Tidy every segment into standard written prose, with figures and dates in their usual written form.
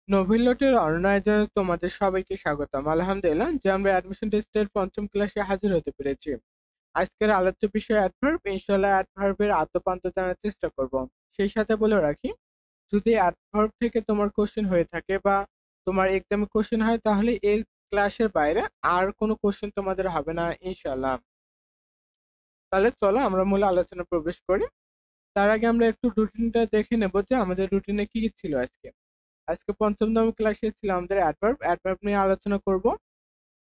নভিলটের অনলাইনে তোমাদের সবাইকে স্বাগতম। আলহামদুলিল্লাহ যে আমরা অ্যাডমিশন টেস্টের পঞ্চম ক্লাসে হাজির হতে পেরেছি। আজকের আলোচ্য বিষয় অ্যাডভার্ব। ইনশাআল্লাহ অ্যাডভার্বের আদ্যপান্ত জানার চেষ্টা করব। সেই সাথে বলে রাখি, যদি অ্যাডভার্ব থেকে তোমার কোশ্চেন হয়ে থাকে বা তোমার এক্সামে কোশ্চেন হয়, তাহলে এর ক্লাসের বাইরে আর কোনো কোশ্চেন তোমাদের হবে না ইনশাআল্লাহ। তাহলে চলো আমরা মূল আলোচনা প্রবেশ করি। তার আগে আমরা একটু রুটিনটা দেখে নেব যে আমাদের রুটিনে কি কি ছিল আজকে। আজকে পঞ্চমতম ক্লাসে ছিল আমাদের অ্যাডভার্ব। অ্যাডভার্ব নিয়ে আলোচনা করব।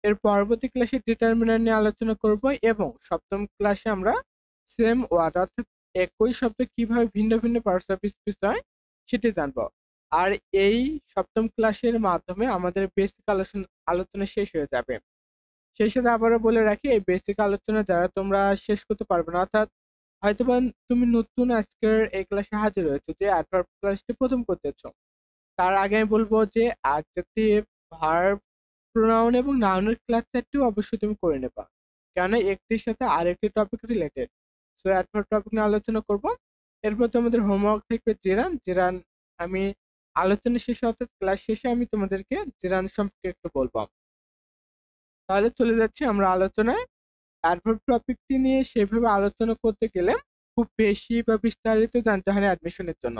এর পরবর্তী ক্লাসে ডিটারমিনার নিয়ে আলোচনা করব এবং সপ্তম ক্লাসে আমরা সেম ওয়ার্ড অর্থাৎ একই শব্দ কিভাবে ভিন্ন ভিন্ন পার্টস অফ স্পিচ হয় সেটি জানবো। আর এই সপ্তম ক্লাসের মাধ্যমে আমাদের বেসিক আলোচনা শেষ হয়ে যাবে। সেই সাথে আবারও বলে রাখি, এই বেসিক আলোচনা যারা তোমরা শেষ করতে পারবে না, অর্থাৎ হয়তোবা তুমি নতুন আজকের এই ক্লাসে হাজির হয়েছো, যে অ্যাডভার্ব ক্লাসটি প্রথম করতেছো, তার আগে আমি বলবো যে অ্যাডজেক্টিভ, ভার্ব, প্রোনাউন এবং নাউনের ক্লাস চারটিও অবশ্যই তুমি করে নেবা। কেন একটির সাথে আরেকটি topic related. So adverb topic নিয়ে আলোচনা করব। এরপর তোমাদের হোমওয়ার্ক থাকবে জেরান। জেরান আমি আলোচনা শেষে অর্থাৎ ক্লাস শেষে আমি তোমাদেরকে জেরান সম্পর্কে একটু বলবো। তাহলে চলে যাচ্ছি আমরা আলোচনায়। অ্যাডভার্ব টপিকটি নিয়ে সেভাবে আলোচনা করতে গেলে খুব বেশি বা বিস্তারিত জানতে হয় না অ্যাডমিশনের জন্য।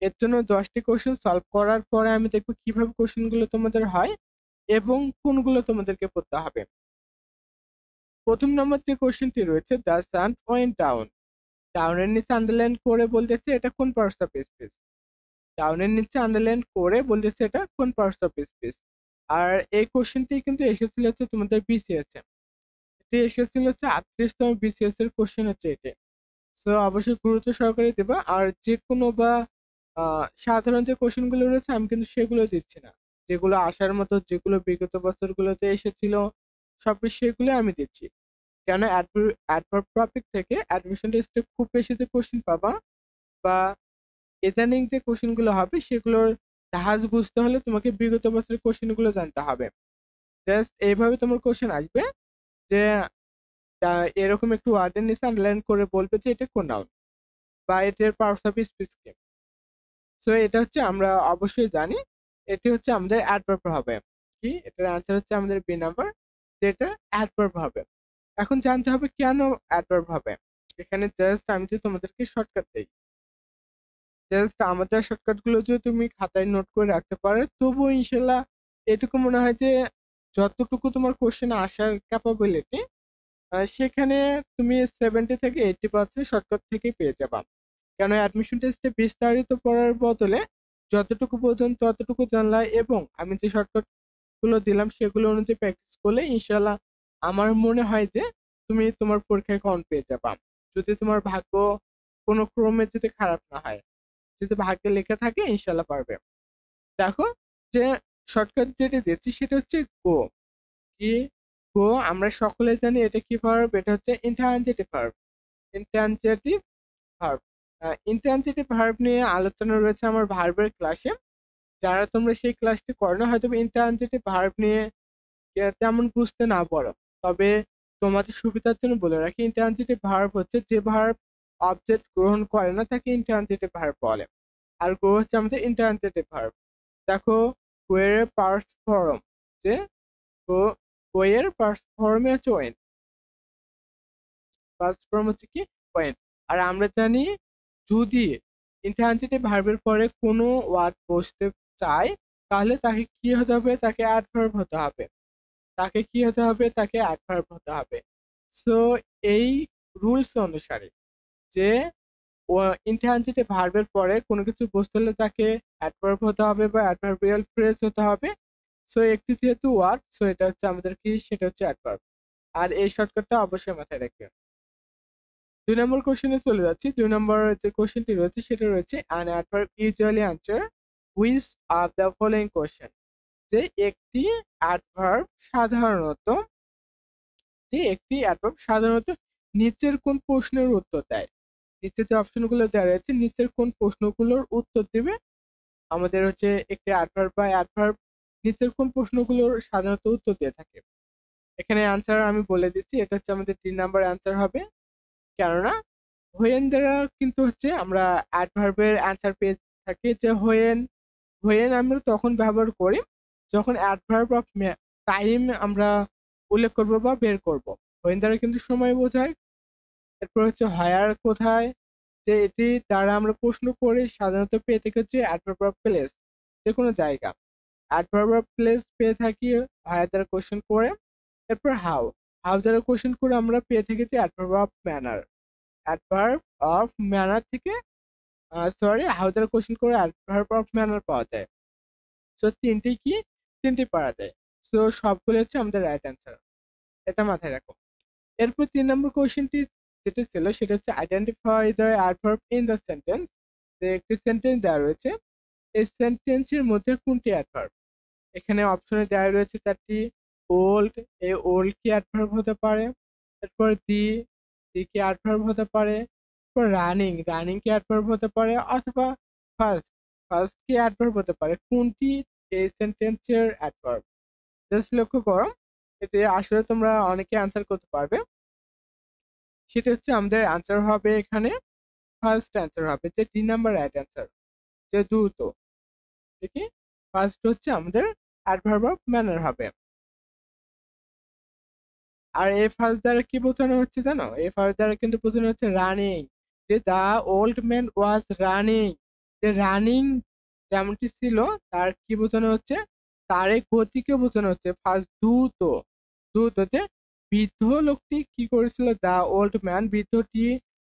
এর জন্য 10টি কোশ্চেন সলভ করার পরে আমি দেখবো কিভাবে কোশ্চেন গুলো তোমাদের হয় এবং কোনগুলো তোমাদেরকে পড়তে হবে। প্রথম নম্বর যে কোশ্চেনটি রয়েছে, দ্য সান ওয়েন্ট ডাউন। ডাউনের নিচে আন্ডারলাইন করে বলতেছে এটা কোন পার্টস অফ স্পিচ। ডাউনের নিচে আন্ডারলাইন করে বলতেছে এটা কোন পার্টস অফ স্পিচ। আর এই কোশ্চেনটি কিন্তু এসেছিল হচ্ছে তোমাদের বিসিএস এ। এটি এসেছিল হচ্ছে 38তম বিসিএস এর কোশ্চেন হচ্ছে এটি। সো অবশ্যই গুরুত্ব সহকারে দেবা। আর যে কোনো বা সাধারণ যে কোশ্চেন গুলো রয়েছে আমি কিন্তু সেগুলো দিচ্ছি না। যেগুলো আসার মতো, যেগুলো বিগত বছরগুলোতে এসেছিল, সব সেগুলো আমি দিচ্ছি। কেন অ্যাডভার্ব টপিক থেকে অ্যাডমিশন টেস্টে খুব বেশি যে কোশ্চেন পাবা বা ইদানিং যে কোশ্চেন গুলো হবে সেগুলোর জাহাজ বুঝতে হলে তোমাকে বিগত বছরের কোশ্চেন গুলো জানতে হবে। জাস্ট এইভাবে তোমার কোশ্চেন আসবে যে এরকম একটু ওয়ার্ডের নিচে আন্ডারলাইন করে বলবে যে এটা কোন নাউন বা এটার পার্টস অফ স্পিচ কি। সো এটা হচ্ছে আমরা অবশ্যই জানি, এটি হচ্ছে আমাদের অ্যাডভার্ব হবে। কি এটার আনসার হচ্ছে আমাদের বি নাম্বার, যেটা অ্যাডভার্ব হবে। এখন জানতে হবে কেন অ্যাডভার্ব হবে। এখানে জাস্ট আমি যদি তোমাদেরকে শর্টকাট দেই, জাস্ট আমাদের শর্টকাট গুলো যদি তুমি খাতায় নোট করে রাখতে পারো, তবুও ইনশাল্লাহ এটুকু মনে হয় যে যতটুকু তোমার কোশ্চেন আসার ক্যাপাবিলিটি, সেখানে তুমি 70 থেকে 80% শর্টকাট থেকেই পেয়ে যাবা। কেন অ্যাডমিশন টেস্টে বিস্তারিত পড়ার বদলে যতটুকু বোঝেন ততটুকু জানলা এবং আমি যে শর্টকাট গুলো দিলাম সেগুলো অনুযায়ী প্র্যাকটিস করলে ইনশাল্লাহ আমার মনে হয় যে তুমি তোমার পরীক্ষায় কম পেয়ে যাবা। যদি তোমার ভাগ্য কোনো ক্রমে যদি খারাপ না হয়, যদি ভাগ্যে লেখা থাকে ইনশাল্লাহ পারবে। দেখো, যে শর্টকাট যেটা দিচ্ছি সেটা হচ্ছে গো। কি গো আমরা সকলে জানি এটা কি ভার্ব, এটা হচ্ছে intransitive verb. Intransitive verb intransitive verb নিয়ে আলোচনা রয়েছে আমার ভার্বের ক্লাসে। যারা তোমরা সেই ক্লাসটি করো না, হয়তো ইন্ট্রানজিটিভ ভার্ব নিয়ে তেমন বুঝতে না পারো, তবে তোমাদের সুবিধার জন্য বলে রাখি, ইন্ট্রানজিটিভ ভার্ব হচ্ছে যে ভার্ব অবজেক্ট গ্রহণ করে না তাকে ইন্ট্রানজিটিভ ভার্ব বলে। আর গো হচ্ছে আমাদের ইন্ট্রানজিটিভ ভার্ব। দেখো, গো এর পার্টস ফর্ম, যে গো, গো এর পার্টস ফর্মে হচ্ছে ওয়েন, ফার্স্ট ফর্ম হচ্ছে কি ওয়েন। আর আমরা জানি যদি ইন্ট্রানজিটিভ ভার্বের পরে কোনো ওয়ার্ড বসতে চায়, তাহলে তাকে কি হতে হবে, তাকে অ্যাডভার্ব হতে হবে। তাকে কি হতে হবে, তাকে অ্যাডভার্ব হতে হবে। সো এই রুলস অনুসারে যে ইন্ট্রানজিটিভ ভার্বের পরে কোনো কিছু বসতে হলে তাকে অ্যাডভার্ব হতে হবে বা অ্যাডভার্বিয়াল ফ্রেজ হতে হবে। সো একটি যেহেতু ওয়ার্ড, সো এটা হচ্ছে আমাদের কি, সেটা হচ্ছে অ্যাডভার্ব। আর এই শর্টকাটটা অবশ্যই মাথায় রাখবে। 2 নম্বর কোশ্চেনে চলে যাচ্ছি। 2 নম্বর যে কোশ্চেনটি রয়েছে সেটা রয়েছে an adverb usually answer which of the following question. যে একটি অ্যাডভার্ব সাধারণত, নিচের কোন প্রশ্নের উত্তর দেয়। নিচে যে অপশনগুলো দেওয়া রয়েছে, নিচের কোন প্রশ্নগুলোর উত্তর দেবে আমাদের হচ্ছে একটি অ্যাডভার্ব বা অ্যাডভার্ব নিচের কোন প্রশ্নগুলোর সাধারণত উত্তর দিয়ে থাকে। এখানে অ্যান্সার আমি বলে দিচ্ছি, এটা হচ্ছে আমাদের 3 নাম্বার অ্যান্সার হবে। কেননা হোয়েন দ্বারা কিন্তু হচ্ছে আমরা অ্যাডভার্বের অ্যান্সার পেয়ে থাকি, যে হোয়েন when আমরা তখন ব্যবহার করি যখন অ্যাডভার্ব অফ টাইম আমরা উল্লেখ করব বা বের করব। when দ্বারা কিন্তু সময় বোঝায়। এরপর হচ্ছে হায়ার কোথায়, যে এটি দ্বারা আমরা প্রশ্ন করি, সাধারণত পেয়ে থেকে হচ্ছে অ্যাডভার্ব অফ প্লেস, যে কোনো জায়গা। অ্যাডভার্ব অফ প্লেস পেয়ে থাকি হায়ার দ্বারা কোশ্চেন করে। এরপর হাউ, হাউ দ্বারা কোশ্চেন করে আমরা পেয়ে থেকেছি adverb of manner. Adverb of manner থেকে সরি হাউ দ্বারা কোশ্চেন করে অ্যাডভার্ব অফ ম্যানার পাওয়া যায়। সো তিনটি কি, তিনটি পাওয়া যায়। সো সবগুলো হচ্ছে আমাদের রাইট অ্যান্সার, এটা মাথায় রাখো। এরপর ৩ নম্বর কোশ্চেনটি যেটা ছিল সেটা হচ্ছে identify the adverb in the sentence. যে একটি সেন্টেন্স দেওয়া রয়েছে, এই সেন্টেন্সের মধ্যে কোনটি অ্যাডভার্ব। এখানে অপশনে দেওয়া রয়েছে ৪টি। ওল্ড, এই ওল্ড কি অ্যাডভার্ব হতে পারে। এরপর দি কি অ্যাডভার্ব হতে পারে। এরপর রানিং, রানিং কি অ্যাডভার্ব হতে পারে, অথবা ফার্স্ট, ফার্স্ট কি অ্যাডভার্ব হতে পারে। কোনটি এই সেন্টেন্সের অ্যাডভার্ব। জাস্ট লক্ষ্য করো, এতে আসলে তোমরা অনেকে আনসার করতে পারবে। সেটা হচ্ছে আমাদের আনসার হবে এখানে ফার্স্ট অ্যান্সার হবে, যে ৩ নাম্বার রাইট অ্যান্সার, যে দ্রুত। দেখি, ফার্স্ট হচ্ছে আমাদের অ্যাডভার্ব অফ ম্যানার হবে। আর এ ফার্স্ট দ্বারা কি বোঝানো হচ্ছে জানো, এ ফার্স্ট দ্বারা কিন্তু বোঝানো হচ্ছে রানিং, যে the old man was running. যে রানিং যেমনটি ছিল তার কি বোঝানো হচ্ছে, তার এই গতিকে বোঝানো হচ্ছে। ফার্স্ট দ্রুত, দ্রুত, যে বৃদ্ধ লোকটি কি করেছিল, দা ওল্ড ম্যান বৃদ্ধটি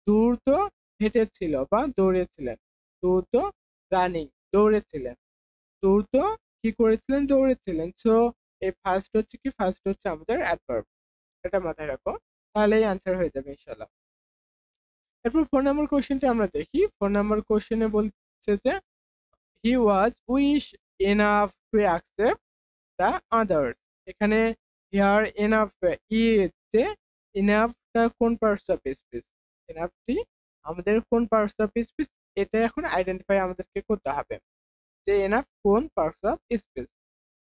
দ্রুত হেঁটেছিল বা দৌড়েছিলেন। দ্রুত রানিং, দৌড়েছিলেন। দ্রুত কি করেছিলেন, দৌড়েছিলেন। সো এই ফার্স্ট হচ্ছে কি, ফার্স্ট হচ্ছে আমাদের অ্যাডভার্ব, এটা মাথায় রাখো, তাহলেই আনসার হয়ে যাবে ইনশাল্লাহ। এরপর 4 নম্বর কোশ্চেনটা আমরা দেখি। 4 নম্বর কোশ্চেনে বলছে যে he was wish enough to accept the others. এখানে হিয়ার এনাফ ইজ, যে এনাফটা কোন পার্টস অফ স্পিচ, এনাফটি আমাদের কোন পার্টস অফ স্পিচ, এটা এখন আইডেন্টিফাই আমাদেরকে করতে হবে, যে এনাফ কোন পার্টস অফ স্পিচ।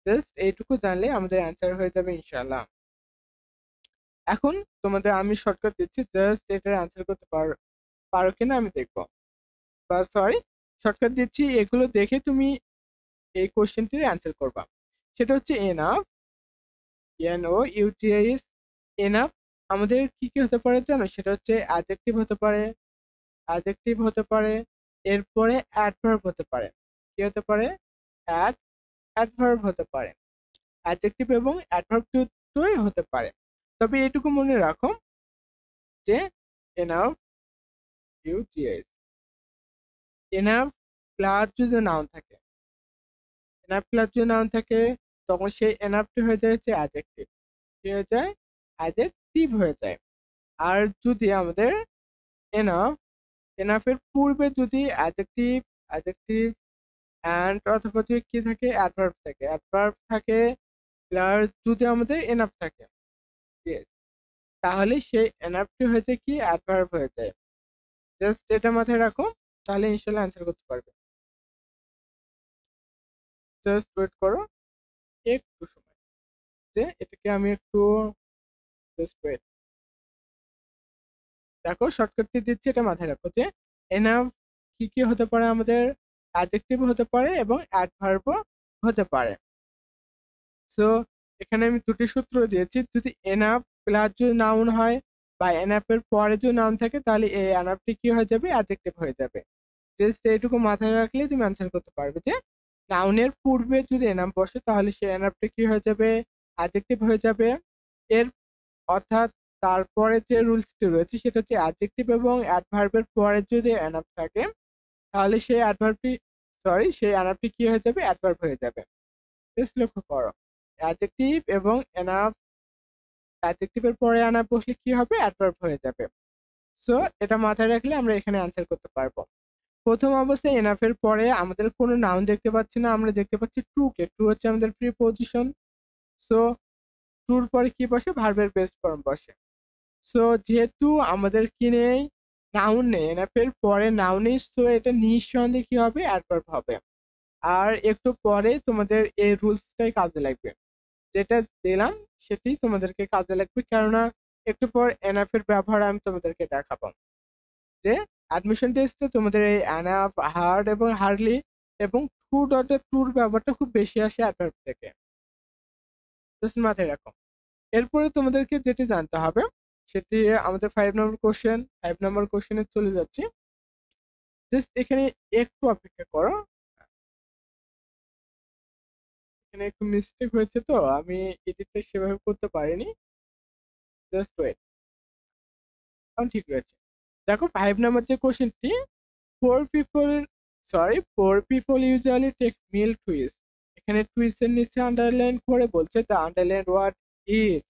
জাস্ট এইটুকু জানলে আমাদের অ্যান্সার হয়ে যাবে ইনশাআল্লাহ। এখন তোমাদের আমি শর্টকাট দিচ্ছি, জাস্ট এটার অ্যান্সার করতে পারো কিনা আমি দেখবো। বা সরি, শর্টকাট দিচ্ছি, এগুলো দেখে তুমি এই কোশ্চেনটির অ্যান্সার করবা। সেটা হচ্ছে এনাফ, এন ও ইউটিআইএস, এনাফ আমাদের কি কি হতে পারে জানো, সেটা হচ্ছে অ্যাডজেক্টিভ হতে পারে, অ্যাডজেক্টিভ হতে পারে। এরপরে অ্যাডভার্ব হতে পারে। কি হতে পারে, অ্যাডভার্ব হতে পারে। অ্যাডজেক্টিভ এবং অ্যাডভার্ব দুটোই হতে পারে। তবে এটুকু মনে রাখো যে এনাফ ইউটিআইএস, এনাফ প্লাস যদি নাউন থাকে, এনাফ প্লাস যদি নাউন থাকে, তখন সেই এনাফটি হয়ে যায় হচ্ছে অ্যাডজেক্টিভ, কি হয়ে যায়, অ্যাডজেক্টিভ হয়ে যায়। আর যদি আমাদের এনাফ, এনাফের পূর্বে যদি অ্যাডজেক্টিভ, অ্যাডজেক্টিভ অ্যান্ড অথবা যদি কি থাকে, অ্যাডভার্ব থাকে, অ্যাডভার্ব থাকে প্লাস যদি আমাদের এনাফ থাকে, yes, তাহলে সেই এনাফটি হয়ে যায় কি, অ্যাডভার্ব হয়ে যায়। জাস্ট এটা মাথায় রাখো, তাহলে ইনশাল্লাহ অ্যান্সার করতে পারবে। জাস্ট ওয়েট করো একটু সময়, যে এটাকে আমি একটু জাস্ট ওয়েট। দেখো শর্টকাটটি দিচ্ছি, এটা মাথায় রাখো যে এনাফ কি কি হতে পারে, আমাদের অ্যাডজেক্টিভ হতে পারে এবং অ্যাডভার্বও হতে পারে। সো এখানে আমি দুটি সূত্র দিয়েছি, যদি এনাফ প্লাস যদি নাউন হয় বা এনাফ এর পরে যদি নাউন থাকে, তাহলে এই এনাফটি কি হয়ে যাবে, অ্যাডজেক্টিভ হয়ে যাবে। জাস্ট এইটুকু মাথায় রাখলে তুমি অ্যান্সার করতে পারবে, যে নাউনের পূর্বে যদি এনাফ বসে তাহলে সেই এনাফটি কি হয়ে যাবে, অ্যাডজেক্টিভ হয়ে যাবে। এর অর্থাৎ তারপরে যে রুলসটি রয়েছে সেটা হচ্ছে অ্যাডজেক্টিভ এবং অ্যাডভার্বের পরে যদি এনাফ থাকে, তাহলে সেই অ্যাডভার্বটি সেই অ্যানাফটি কি হয়ে যাবে, অ্যাডভার্ব হয়ে যাবে। জাস্ট লক্ষ্য করো, অ্যাডজেক্টিভ এবং এনাফ, অ্যাডজেক্টিভের পরে এনাফ বসলে কি হবে, অ্যাডভার্ব হয়ে যাবে। সো এটা মাথায় রাখলে আমরা এখানে অ্যান্সার করতে পারবো। প্রথম অবস্থায় এনাফের পরে আমাদের কোনো নাউন দেখতে পাচ্ছি না, আমরা দেখতে পাচ্ছি টু কে। টু হচ্ছে আমাদের প্রিপোজিশন। সো টুর পরে কি বসে, ভার্বের বেস ফর্ম বসে। সো যেহেতু আমাদের কি নেই, নাউন নেই, এনাফের পরে নাউন নেই, সো এটা নিঃসন্দেহে কি হবে, অ্যাডভার্ব হবে। আর একটু পরে তোমাদের এই রুলসটাই কাজে লাগবে, যেটা দিলাম সেটি তোমাদেরকে কাজে লাগবে, কেননা একটু পর এনএফ এর ব্যবহার আমি তোমাদেরকে দেখাবো। যে অ্যাডমিশন টেস্টে তোমাদের এই এনএফ, হার্ড এবং হার্ডলি এবং টু ডটের টুর ব্যবহারটা খুব বেশি আসে অ্যাডভার্ব থেকে। জাস্ট মাথায় রাখো। এরপরে তোমাদেরকে যেটি জানতে হবে সেটি আমাদের 5 নম্বর কোশ্চেন। 5 নম্বর কোশ্চেনে চলে যাচ্ছি। জাস্ট এখানে একটু অপেক্ষা করো। এখানে একটু মিস্টেক হয়েছে তো আমি এডিটটা সেভাবে করতে পারিনি। Just wait. এখন ঠিক রয়েছে। দেখো 5 নাম্বার যে কোশ্চেনটি, four people four people usually take meal quiz। এখানে কুইজ এর নিচে আন্ডারলাইন করে বলছে দ্য আন্ডারলাইন ওয়ার্ড ইজ।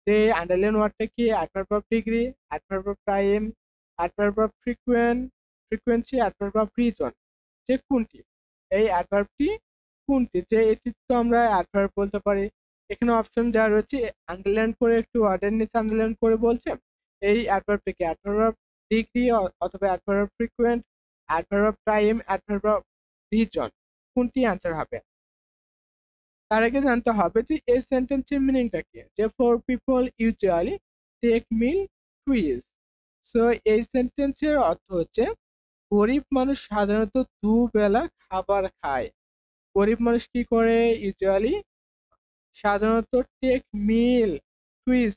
যে আন্ডারলাইন ওয়ার্ডটা কি? Adverb of degree, adverb of time, adverb of frequency, adverb of reason. যে কোনটি? এই অ্যাডভার্বটি কোনটি? যে এটি তো আমরা অ্যাডভার্ব বলতে পারি। এখানে অপশন দেওয়া রয়েছে, আন্ডারলাইন করে একটু ওয়ার্ডের নিচে আন্ডারলাইন করে বলছে এই অ্যাডভার্বটিকে অ্যাডভার্ব অফ ডিগ্রি অথবা adverb of frequent, adverb of time, adverb of reason. কোনটি অ্যান্সার হবে? তার আগে জানতে হবে যে এই সেন্টেন্সের মিনিংটা কি। যে for people usually take meal twice. So এই সেন্টেন্সের অর্থ হচ্ছে গরিব মানুষ সাধারণত দুবেলা খাবার খায়। গরিব মানুষ কি করে? ইউজুয়ালি সাধারণত টেক মিল টুইজ।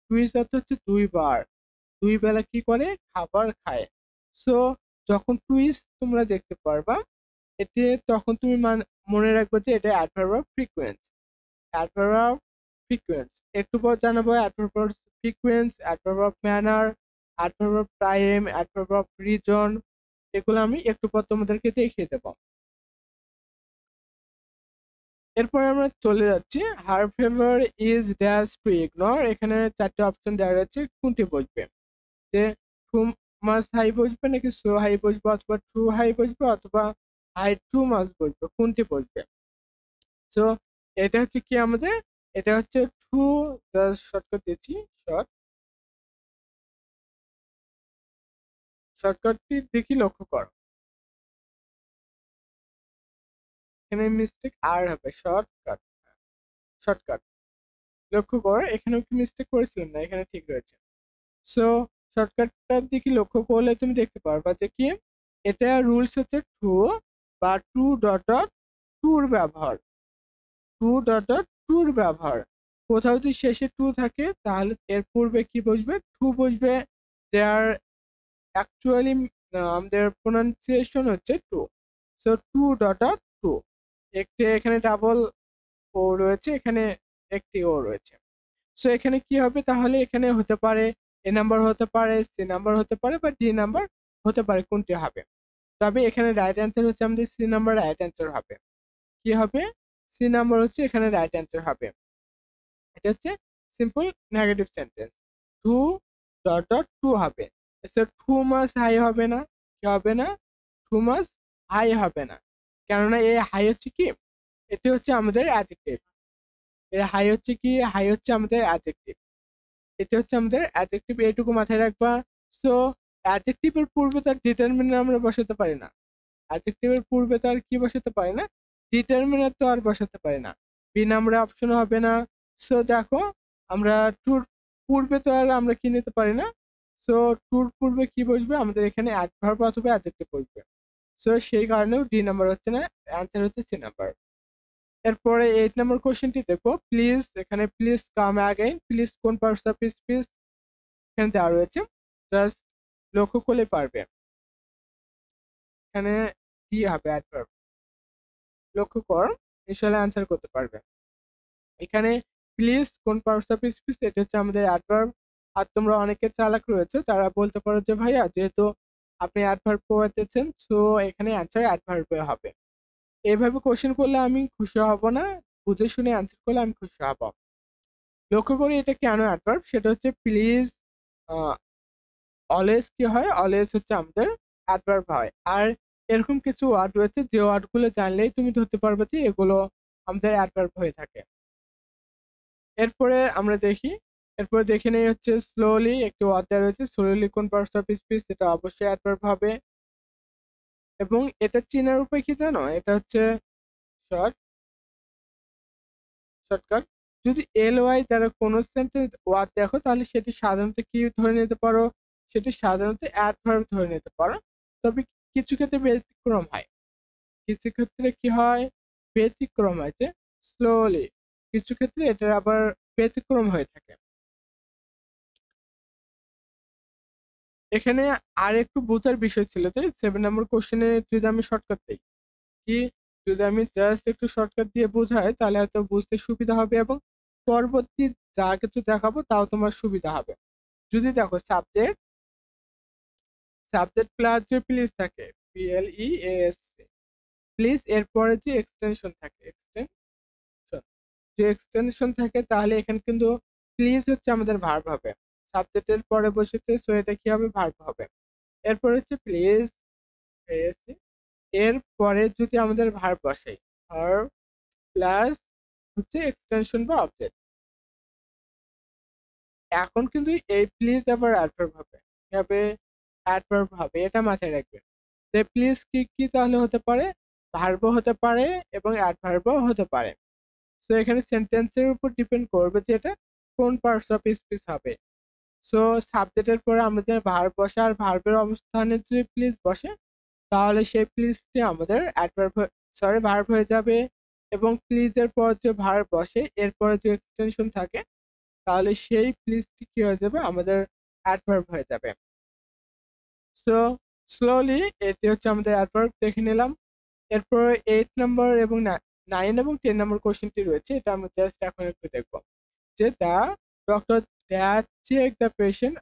টুইজ অর্থ হচ্ছে দুইবার, দুই বেলা কি করে? খাবার খায়। সো যখন টুইস্ট তোমরা দেখতে পারবা এতে তখন তুমি মনে রাখবে যে এটা adverb of frequency. Adverb of frequency একটু পর জানাবো। Adverb of frequency, adverb of manner, adverb of time, adverb of reason, এগুলো আমি একটু পর তোমাদেরকে দেখিয়ে দেবো। এরপরে আমরা চলে যাচ্ছি her favour is dash to ignore. এখানে চারটে অপশন দেওয়া রয়েছে, কোনটি বসবে? যে টু মাস হাই বসবে নাকি সো হাই বসবে অথবা টু হাই বসবে অথবা হাই টু মাস বসবে, কোনটি বসবে? সো এটা হচ্ছে কি আমাদের, এটা হচ্ছে টু। জাস্ট শর্টকাট দিচ্ছি, শর্টকাটটি দেখি লক্ষ্য করো। এখানে মিস্টেক আর হবে, শর্টকাট। শর্টকাট লক্ষ্য করো, এখানেও কি মিস্টেক করেছিলাম না? এখানে ঠিক রয়েছে। সো শর্টকাটটার দিকে লক্ষ্য করলে তুমি দেখতে পারবা যে কি এটা রুলস হচ্ছে টু বা টু ডট ডট টুর ব্যবহার। টু ডট ডট টুর ব্যবহার। কোথাও যদি শেষে টু থাকে তাহলে এর পূর্বে কি বসবে? টু বসবে। দেয়ার অ্যাকচুয়ালি আমাদের প্রোনাউন্সিয়েশন হচ্ছে to. So to dot dot to. একটি এখানে ডাবল ও রয়েছে, এখানে একটি ও রয়েছে। সো এখানে কি হবে তাহলে? এখানে হতে পারে এ নাম্বার হতে পারে, সি নাম্বার হতে পারে বা ডি নাম্বার হতে পারে, কোনটি হবে? তবে এখানে রাইট অ্যান্সার হচ্ছে আমাদের সি নাম্বার রাইট অ্যান্সার হবে। কি হবে? সি নাম্বার হচ্ছে এখানে রাইট অ্যান্সার হবে। এটা হচ্ছে simple negative sentence. To dot dot to হবে। টু মাস হাই হবে না। কি হবে না? টু মাস হাই হবে না। কেননা এই হাই হচ্ছে কি, এটি হচ্ছে আমাদের অ্যাডজেক্টিভ। এই হাই হচ্ছে কি? হাই হচ্ছে আমাদের অ্যাডজেক্টিভ। এটা হচ্ছে আমাদের অ্যাডজেক্টিভ, এইটুকু মাথায় রাখবা। সো অ্যাডজেক্টিভের পূর্বে তার ডিটারমিনার আমরা বসাতে পারি না। অ্যাডজেক্টিভের পূর্বে তো আর কি বসাতে পারি না? ডিটারমিনার তো আর বসাতে পারি না। বি নাম্বারে অপশন হবে না। সো দেখো আমরা টুর পূর্বে তো আর আমরা কি নিতে পারি না। সো টুর পূর্বে কি বসবে? আমাদের এখানে অ্যাডভার্ব অথবা অ্যাডজেক্টিভ বসবে। সো সেই কারণেও ডি নাম্বার হচ্ছে না, অ্যান্সার হচ্ছে সি নাম্বার। এরপরে 8 নম্বর কোশ্চেনটি দেখো। প্লিজ, এখানে প্লিজ কাম অ্যাগেইন, প্লিজ কোন পার্টস অফ স্পিচ এখানে দেওয়া রয়েছে, জাস্ট লক্ষ্য করলে পারবে। এখানে কি হবে? অ্যাডভার্ব। লক্ষ্য কর, ইনশাআল্লাহ অ্যান্সার করতে পারবে। এখানে প্লিজ কোন পার্টস অফ স্পিচ, এটা হচ্ছে আমাদের অ্যাডভার্ব। আর তোমরা অনেকে চালাক রয়েছে, তারা বলতে পারো যে ভাইয়া যেহেতু আপনি অ্যাডভার্ব পড়াতেছেন সো এখানে অ্যান্সার অ্যাডভার্বে হবে। এইভাবে কোশ্চেন করলে আমি খুশি হব না, বুঝে শুনে অ্যান্সার করলে আমি খুশি হব। লক্ষ্য করি এটা কেন অ্যাডভার্ব, সেটা হচ্ছে প্লিজ অলওয়েজ কি হয়? অলওয়েজ হচ্ছে আমাদের অ্যাডভার্ব হয়। আর এরকম কিছু ওয়ার্ড রয়েছে যে ওয়ার্ডগুলো জানলেই তুমি ধরতে পারবে যে এগুলো আমাদের অ্যাডভার্ব হয়ে থাকে। এরপরে আমরা দেখি, এরপরে দেখে নেই হচ্ছে স্লোলি। একটি ওয়ার্ড দেওয়া রয়েছে, স্লোলি কোন পার্টস অফ স্পিচ, এটা অবশ্যই অ্যাডভার্ব হবে। এবং এটা চেনার উপায় কি জানো? এটা হচ্ছে শর্ট শর্টকাট। যদি এল ওয়াই দ্বারা কোনো সেন্টেন্স ওয়ার্ড দেখো তাহলে সেটি সাধারণত কি ধরে নিতে পারো? সেটি সাধারণত অ্যাডভার্ব ধরে নিতে পারো। তবে কিছু ক্ষেত্রে ব্যতিক্রম হয়। কিছু ক্ষেত্রে কি হয়, ব্যতিক্রম হয় যে স্লোলি, কিছু ক্ষেত্রে এটার আবার ব্যতিক্রম হয়ে থাকে। এখানে আর একটু বোঝার বিষয় ছিল যে 7 নম্বর কোশ্চেনে যদি আমি শর্টকাট দেই, কি যদি আমি জাস্ট একটু শর্টকাট দিয়ে বোঝাই তাহলে হয়তো বুঝতে সুবিধা হবে এবং পরবর্তী যা কিছু দেখাবো তাও তোমার সুবিধা হবে। যদি দেখো সাবজেক্ট প্লাস যে প্লিজ থাকে, PLEAS, প্লিজ এরপরে যে এক্সটেনশন থাকে, যে এক্সটেনশন থাকে তাহলে এখানে কিন্তু প্লিজ হচ্ছে আমাদের ভার্ব হবে, সাবজেক্টের পরে বসেছে সো এটা কি হবে, ভার্ব হবে। এরপর হচ্ছে প্লিজ, এর পরে যদি আমাদের ভার্ব বসে, ভার্ব প্লাস হচ্ছে এক্সটেনশন বা অবজেক্ট, এখন কিন্তু এই প্লিজ আবার অ্যাডভার্ব হবে, হবে অ্যাডভার্ব হবে, এটা মাথায় রাখবে। যে প্লিজ কি কি তাহলে হতে পারে, ভার্বও হতে পারে এবং অ্যাডভার্বও হতে পারে। সো এখানে সেন্টেন্সের উপর ডিপেন্ড করবে যে এটা কোন পার্টস অফ স্পিচ হবে। সো সাবজেক্টের পরে আমাদের ভার্ব বসে আর ভার্বের অবস্থানে যদি প্লিজ বসে তাহলে সেই প্লিজটি আমাদের অ্যাডভার্ব, সরি ভার্ব হয়ে যাবে, এবং প্লিজের পর যে ভার্ব বসে এরপরে যে এক্সটেনশন থাকে তাহলে সেই প্লিজটি কি হয়ে যাবে, আমাদের অ্যাডভার্ব হয়ে যাবে। সো স্লোলি এটি হচ্ছে আমাদের অ্যাডভার্ব দেখে নিলাম। এরপর 8 নম্বর এবং 9 এবং 10 নম্বর কোশ্চেনটি রয়েছে, এটা আমরা জাস্ট এখন একটু দেখব যে the doctor that check the patient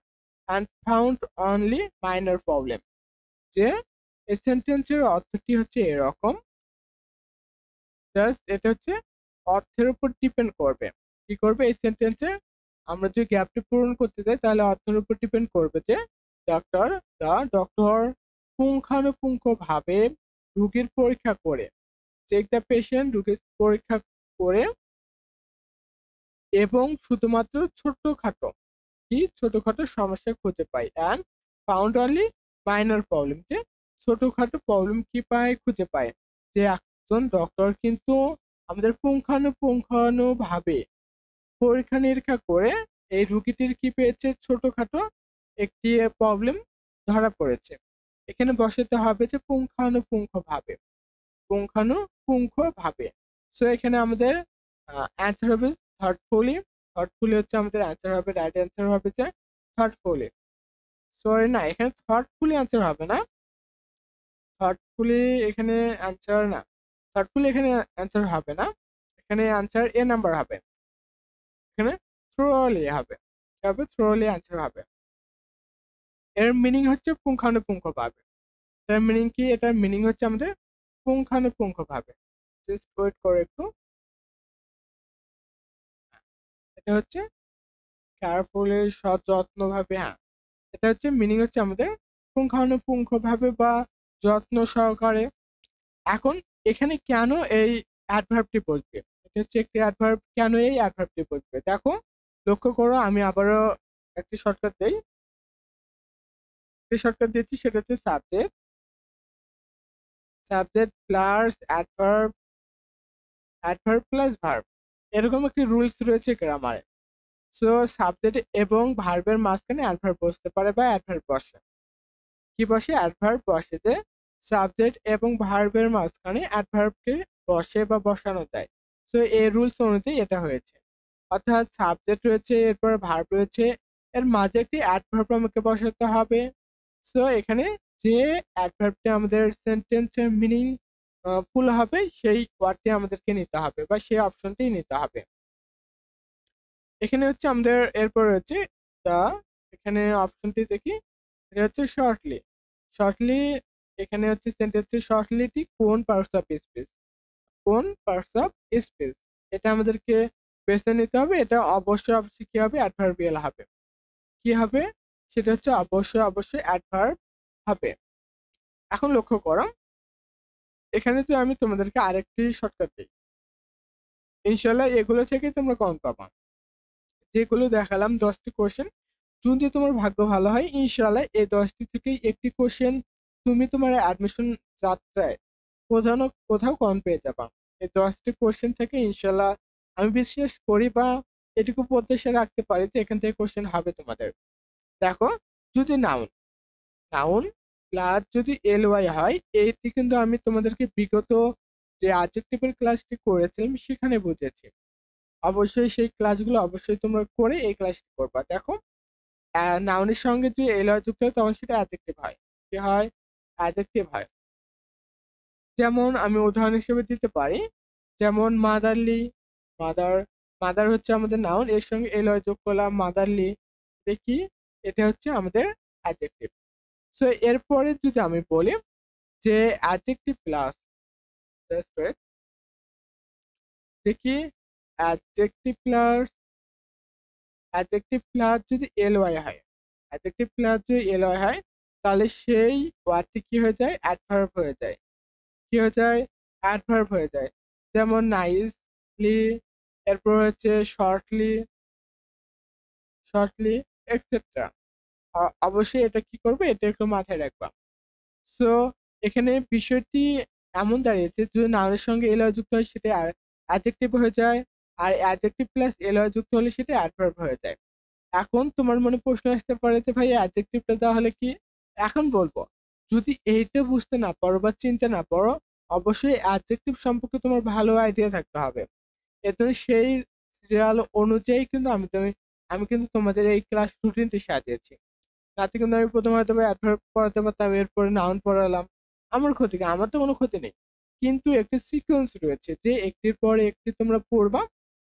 and found only minor problem. যে এই সেন্টেন্সের অর্থটি হচ্ছে এরকম, জাস্ট এটা হচ্ছে অর্থের উপর ডিপেন্ড করবে, কি করবে এই সেন্টেন্সে আমরা যদি গ্যাপটি পূরণ করতে চাই তাহলে অর্থের উপর ডিপেন্ড করবে যে ডক্টর, দ্য ডক্টর পুঙ্খানুপুঙ্খভাবে রোগীর পরীক্ষা করে, চেক দ্য পেশেন্ট রোগীর পরীক্ষা করে এবং শুধুমাত্র ছোটখাটো কি ছোটখাটো সমস্যা খুঁজে পাই and found only minor problem, যে ছোটখাটো প্রবলেম কি পায়, খুঁজে পায়। যে একজন ডক্টর কিন্তু আমাদের পুঙ্খানুপুঙ্খানুভাবে পরীক্ষা নিরীক্ষা করে এই রুগীটির কি পেয়েছে, ছোটখাটো একটি প্রবলেম ধরা পড়েছে। এখানে বসাতে হবে যে পুঙ্খানুপুঙ্খভাবে, পুঙ্খানুপুঙ্খভাবে। সো এখানে আমাদের অ্যান্সার হবে থটফুলি, থটফুলি হচ্ছে আমাদের অ্যান্সার হবে, রাইট অ্যান্সার হবে যে থটফুলি, সরি না এখানে থটফুলি অ্যান্সার হবে না, থটফুলি এখানে অ্যান্সার না, থটফুলি এখানে অ্যান্সার হবে না, এখানে অ্যান্সার এ নাম্বার হবে, এখানে থ্রোলি হবে, কি হবে, থ্রোলি অ্যান্সার হবে। এর মিনিং হচ্ছে পুঙ্খানুপুঙ্খভাবে, এটার মিনিং কি, এটার মিনিং হচ্ছে আমাদের পুঙ্খানুপুঙ্খভাবে। জাস্ট ওয়েট করো একটু, এটা হচ্ছে কেয়ারফুলি সযত্নভাবে, হ্যাঁ এটা হচ্ছে মিনিং হচ্ছে আমাদের পুঙ্খানুপুঙ্খভাবে বা যত্ন সহকারে। এখন এখানে কেন এই অ্যাডভার্বটি বসবে, এটা হচ্ছে একটি অ্যাডভার্ব, কেন এই অ্যাডভার্বটি বসবে দেখো, লক্ষ্য করো আমি আবারও একটি শর্টকাট দেই, যে শর্টকাট দিয়েছি সেটা হচ্ছে subject, subject plus adverb, adverb plus verb, এরকম একটি রুলস রয়েছে গ্রামারে। সো সাবজেক্ট এবং ভার্বের মাঝখানে অ্যাডভার্ব বসতে পারে বা অ্যাডভার্ব বসে, কি বসে, অ্যাডভার্ব বসে, যে সাবজেক্ট এবং ভার্বের মাঝখানে অ্যাডভার্বকে বসে বা বসানো যায়। সো এই রুলস অনুযায়ী এটা হয়েছে, অর্থাৎ সাবজেক্ট রয়েছে এরপর ভার্ব রয়েছে, এর মাঝে একটি অ্যাডভার্ব আমাকে বসাতে হবে। সো এখানে যে অ্যাডভার্বটি আমাদের সেন্টেন্সের মিনিং ফুল হবে সেই ওয়ার্ডটি আমাদেরকে নিতে হবে বা সেই অপশনটি নিতে হবে। এখানে হচ্ছে আমাদের এরপর হচ্ছে দা, এখানে অপশনটি দেখি, এটা হচ্ছে শর্টলি, শর্টলি এখানে হচ্ছে সেন্টেন্সে শর্টলিটি কোন পার্টস অফ স্পিচ, কোন পার্টস অফ স্পিচ, এটা আমাদেরকে বেছে নিতে হবে, এটা অবশ্যই অবশ্যই কি হবে, অ্যাডভার্বিয়াল হবে, কি হবে, সেটা হচ্ছে অবশ্যই অবশ্যই অ্যাডভার্ব হবে। এখন লক্ষ্য করো এখানে যে আমি তোমাদেরকে আরেকটি শর্টকাট দিই, ইনশাল্লাহ এগুলো থেকে তোমরা কম পাবা, যেগুলো দেখালাম 10টি কোশ্চেন, যদি তোমার ভাগ্য ভালো হয় ইনশাআল্লাহ এই 10টি থেকেই একটি কোশ্চেন তুমি তোমার অ্যাডমিশন যাত্রায় কোথাও না কোথাও কম পেয়ে যাবা। এই 10টি কোশ্চেন থেকে ইনশাআল্লাহ আমি বিশ্বাস করি বা এটুকু প্রত্যাশা রাখতে পারি যে এখান থেকে কোশ্চেন হবে তোমাদের। দেখো, যদি নাউন, নাউন প্লাস যদি এল ওয়াই হয়, এইটি কিন্তু আমি তোমাদেরকে বিগত যে অ্যাডজেক্টিভের ক্লাসটি করেছিলাম সেখানে বুঝেছি। অবশ্যই সেই ক্লাসগুলো অবশ্যই তোমরা করে এই ক্লাসটি করবা। দেখো, নাউনের সঙ্গে যদি এল ওয়াই যুক্ত হয় তখন সেটা অ্যাডজেক্টিভ হয়। কি হয়? অ্যাডজেক্টিভ হয়। যেমন আমি উদাহরণ হিসেবে দিতে পারি, যেমন মাদারলি, মাদার, মাদার হচ্ছে আমাদের নাউন, এর সঙ্গে এল ওয়াই যোগ করলাম মাদারলি, দেখি এটা হচ্ছে আমাদের অ্যাডজেক্টিভ। সো এরপরে যদি আমি বলি যে অ্যাডজেক্টিভ প্লাস, জাস্ট ওয়েট, দেখি অ্যাডজেক্টিভ প্লাস, অ্যাডজেক্টিভ প্লাস যদি এল ওয়াই হয়, অ্যাডজেক্টিভ প্লাস যদি এল ওয়াই হয়, তাহলে সেই ওয়ার্ডটি কি হয়ে যায়? অ্যাডভার্ব হয়ে যায়। কি হয়ে যায়? অ্যাডভার্ব হয়ে যায়। যেমন নাইসলি, এরপর হচ্ছে শর্টলি, শর্টলি, এটসেট্রা। অবশ্যই এটা কি করবে? এটা একটু মাথায় রাখবা। সো এখানে বিষয়টি এমন দাঁড়িয়েছে, যদি নাউনের সঙ্গে এল যুক্ত হয় সেটা অ্যাডজেক্টিভ হয়ে যায়, আর অ্যাডজেক্টিভ প্লাস এল যুক্ত হলে সেটা অ্যাডভার্ব হয়ে যায়। এখন তোমার মনে প্রশ্ন আসতে পারে যে ভাই অ্যাডজেক্টিভটা তাহলে কি? এখন বলবো, যদি এইটা বুঝতে না পারো বা চিনতে না পারো, অবশ্যই অ্যাডজেক্টিভ সম্পর্কে তোমার ভালো আইডিয়া থাকতে হবে। এতে সেই সিরিয়াল অনুযায়ী কিন্তু আমি কিন্তু তোমাদের এই ক্লাস রুটিনটি সাজিয়েছি। তাতে কিন্তু আমি প্রথমে হয়তো অ্যাডভার্ব পড়াতে পারতাম, এরপরে নাউন পড়ালাম। আমার ক্ষতি কি? আমার তো কোনো ক্ষতি নেই। কিন্তু একটা সিকোয়েন্স রয়েছে যে একটির পরে একটি তোমরা পড়বা,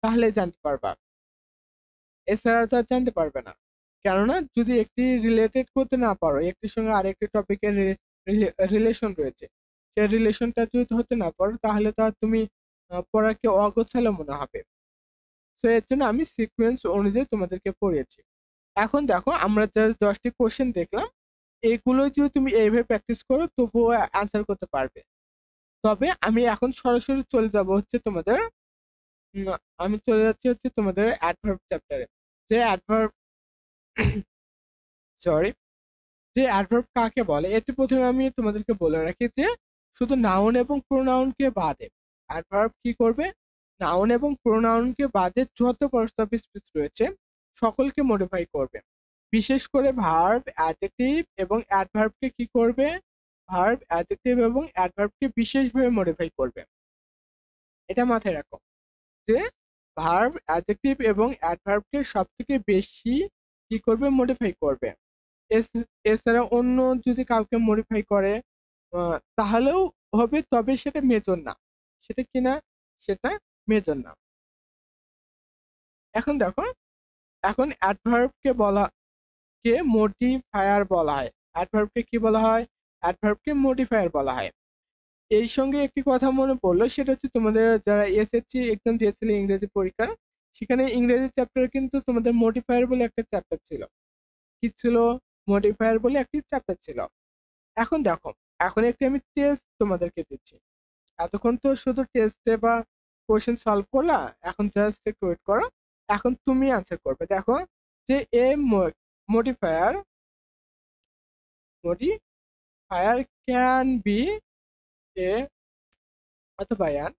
তাহলে জানতে পারবা। এছাড়া তো আর জানতে পারবে না। কেননা যদি একটি রিলেটেড করতে না পারো, একটির সঙ্গে আরেকটি টপিকের রিলেশন রয়েছে, সেই রিলেশনটা যদি হতে না পারো তাহলে তো আর তুমি পড়াকে অগোছালো মনে হবে। সো এর জন্য আমি সিকোয়েন্স অনুযায়ী তোমাদেরকে পড়িয়েছি। এখন দেখো, আমরা জাস্ট 10টি কোশ্চেন দেখলাম। এগুলো যদি তুমি এইভাবে প্র্যাকটিস করো তবুও অ্যান্সার করতে পারবে। তবে আমি এখন সরাসরি চলে যাব হচ্ছে তোমাদের, উম, আমি চলে যাচ্ছি হচ্ছে তোমাদের অ্যাডভার্ব চ্যাপ্টারে। যে অ্যাডভার্ব, সরি, যে অ্যাডভার্ব কাকে বলে এটি প্রথমে আমি তোমাদেরকে বলে রাখি যে শুধু নাউন এবং প্রোনাউনকে বাদে অ্যাডভার্ব কি করবে? নাউন এবং প্রোনাউনকে বাদে যত পার্টস অফ স্পিচ রয়েছে সকলকে মডিফাই করবে। বিশেষ করে ভার্ব, অ্যাডজেক্টিভ এবং অ্যাডভার্বকে কি করবে? ভার্ব, অ্যাডজেক্টিভ এবং অ্যাডভার্বকে বিশেষভাবে মডিফাই করবে। এটা মাথায় রাখো যে ভার্ব, অ্যাডজেক্টিভ এবং অ্যাডভার্বকে সবথেকে বেশি কি করবে? মডিফাই করবে। এছাড়া অন্য যদি কাউকে মডিফাই করে তাহলেও হবে, তবে সেটা মেজর না। সেটা কি না? সেটা মেজর না। এখন দেখো, এখন অ্যাডভার্বকে বলা, কে মডিফায়ার বলা হয়। অ্যাডভার্বকে কি বলা হয়? অ্যাডভার্বকে মডিফায়ার বলা হয়। এই সঙ্গে একটি কথা মনে পড়লো, সেটা হচ্ছে তোমাদের যারা এসএসসি এক্সাম দিয়েছিলে ইংরেজি পরীক্ষা, সেখানে ইংরেজি চ্যাপ্টার কিন্তু তোমাদের মডিফায়ার বলে একটা চ্যাপ্টার ছিল। কি ছিল? মডিফায়ার বলে একটি চ্যাপ্টার ছিল। এখন দেখো, এখন একটি আমি টেস্ট তোমাদেরকে দিচ্ছি। এতক্ষণ তো শুধু টেস্টে বা কোশ্চেন সলভ করলা, এখন জাস্ট একটু ওয়েট করো। এখন তুমি আনসার করবে। দেখো যে এ মডিফায়ার, মডিফায়ার ক্যান বি এ অথবা অ্যান।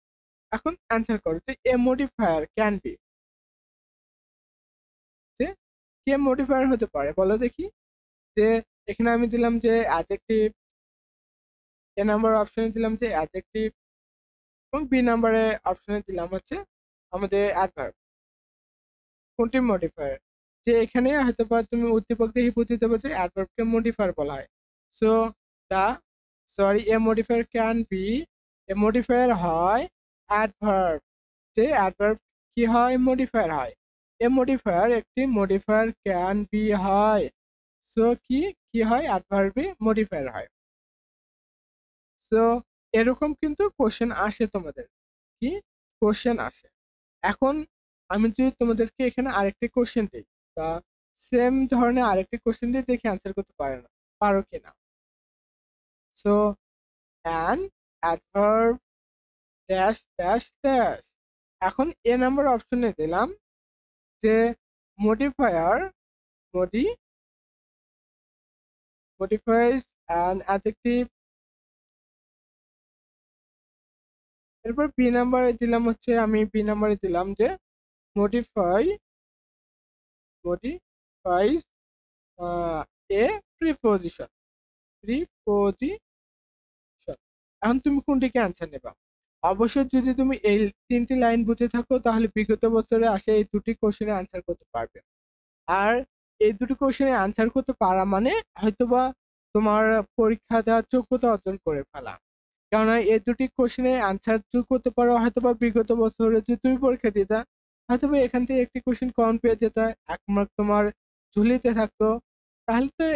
এখন অ্যান্সার করো যে এ মডিফায়ার ক্যান বি, যে কে মডিফায়ার হতে পারে বলো দেখি। যে এখানে আমি দিলাম যে অ্যাডজেক্টিভ, এ নাম্বার অপশনে দিলাম যে অ্যাডজেক্টিভ, এবং বি নাম্বারে অপশনে দিলাম হচ্ছে আমাদের অ্যাডভার্ব। কোনটি মডিফায়ার? যে এখানে হয়তো বা তুমি উদ্দীপক দেখে বুঝে যাবে যে অ্যাডভার্বকে মডিফায়ার বলা হয়। So the, sorry, a modifier can be, a modifier হয় অ্যাডভার্ব। যে অ্যাডভার্ব কি হয়? মডিফায়ার হয়। এ মডিফায়ার একটি মডিফায়ার ক্যান বি হয়। সো কি কি হয়? অ্যাডভার্বই মডিফায়ার হয়। সো এরকম কিন্তু কোশ্চেন আসে তোমাদের, কি কোশ্চেন আসে। এখন আমি যদি তোমাদেরকে এখানে আরেকটি কোশ্চেন দিই, বা সেম ধরনের আরেকটি কোশ্চেন দিয়ে দেখে অ্যান্সার করতে পারো কিনা। So an adverb dash dash dash. এখন এ নাম্বার অপশনে দিলাম যে মডিফায়ার, মডি মডিফাইজ অ্যান অ্যাডজেক্টিভ। এরপর বি নাম্বারে দিলাম হচ্ছে, আমি বি নাম্বারে দিলাম যে modify, modifies a preposition. Preposition. এখন তুমি কোনটিকে অ্যান্সার নেবা? অবশ্যই যদি তুমি এই ৩টি লাইন বুঝে থাকো তাহলে বিগত বছরে আসা এই ২টি কোশ্চেনের অ্যান্সার করতে পারবে। আর এই ২টি কোশ্চেনের অ্যান্সার করতে পারা মানে হয়তোবা তোমার পরীক্ষা দেওয়ার যোগ্যতা অর্জন করে ফেলা। কেননা এই ২টি কোশ্চেনের অ্যান্সার যদি করতে পারো হয়তোবা বিগত বছরে যদি তুমি পরীক্ষা দিতা, হয়তোবা এখান থেকে একটি কোশ্চেন কমন পেয়ে যেতা, ১ মার্ক তোমার ঝুলিতে থাকতো। তাহলে তো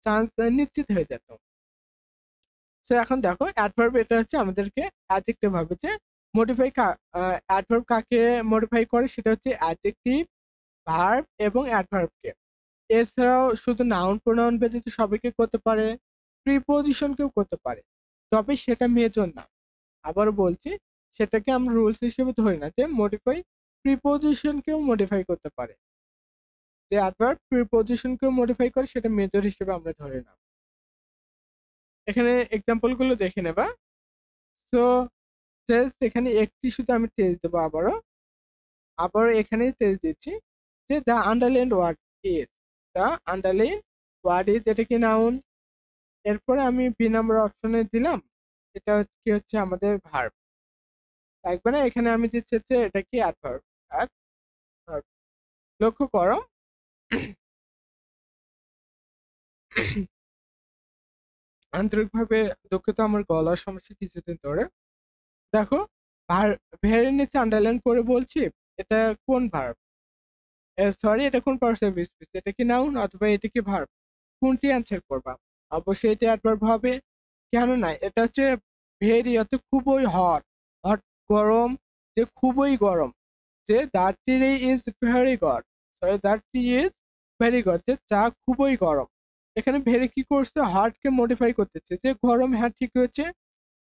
চান্স নিশ্চিত হয়ে যেত। সো এখন দেখো অ্যাডভার্ব এটা হচ্ছে আমাদেরকে অ্যাডজেক্টিভ হবে যে মডিফাই অ্যাডভার্ব কাকে মডিফাই করে সেটা হচ্ছে অ্যাডজেক্টিভ, ভার্ব এবং অ্যাডভার্বকে। এছাড়াও শুধু নাউন প্রোনাউন ব্যতীত সবাইকে করতে পারে, প্রিপোজিশনকেও করতে পারে। তবে সেটা মেজর না। আবারও বলছি, সেটাকে আমরা রুলস হিসেবে ধরি না যে মডিফাই প্রিপোজিশনকেও মডিফাই করতে পারে। যে অ্যাডভার্ব প্রিপোজিশনকেও মডিফাই করে সেটা মেজর হিসেবে আমরা ধরি না। এখানে এক্সাম্পল গুলো দেখে নেবা। সো জাস্ট এখানে একটি শুধু আমি টেস্ট দেবো আবারও এখানে টেস্ট দিচ্ছি যে the underline word is, the underline word is এটা কি নাউন। এরপরে আমি বি নাম্বার অপশনে দিলাম এটা কি হচ্ছে আমাদের ভার্ব। দেখবে না এখানে আমি দিচ্ছি হচ্ছে এটা কি অ্যাডভার্ব। অ্যাডভার্ব লক্ষ্য করো আন্তরিকভাবে দুঃখিত আমার গলার সমস্যা কিছুদিন ধরে। দেখো ভেরি নিচে আন্ডারলাইন করে বলছি এটা কোন ভার্ব, সরি এটা কোন পার্টস অফ স্পিচ, এটা কি নাউন অথবা এটা কি ভার্ব, কোনটি অ্যান্সার করবা? অবশ্যই এটা অ্যাডভার্ব হবে। কেন না এটা হচ্ছে ভেরি অর্থ খুবই হট, হট গরম, যে খুবই গরম, যে that T is very god, sorry that T is very god যে চা খুবই গরম। এখানে ভেরি কি করছে হটকে মডিফাই করতেছে যে গরম, হ্যাঁ ঠিক রয়েছে,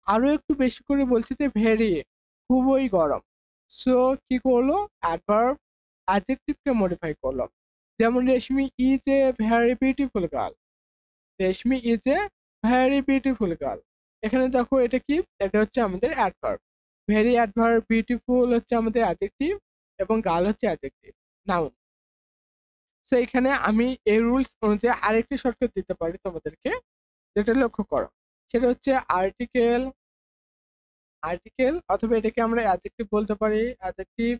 আরো একটু বেশি করে বলছে যে ভেরি খুবই গরম। সো কি করলো অ্যাডভার্ব অ্যাডজেক্টিভকে মডিফাই করলো। যেমন Reshmi is a very beautiful girl, Reshmi is a very beautiful girl. এখানে দেখো এটা কি, এটা হচ্ছে আমাদের অ্যাডভার্ব। ভেরি অ্যাডভার্ব, বিউটিফুল হচ্ছে আমাদের অ্যাডজেক্টিভ এবং গার্ল হচ্ছে অ্যাডজেক্টিভ নাউন। সো এখানে আমি এই রুলস অনুযায়ী আরেকটি শর্টকাট দিতে পারি তোমাদেরকে, যেটা লক্ষ্য করো সেটা হচ্ছে আর্টিকেল, আর্টিকেল অথবা এটাকে আমরা অ্যাডজেক্টিভ বলতে পারি, অ্যাডজেক্টিভ।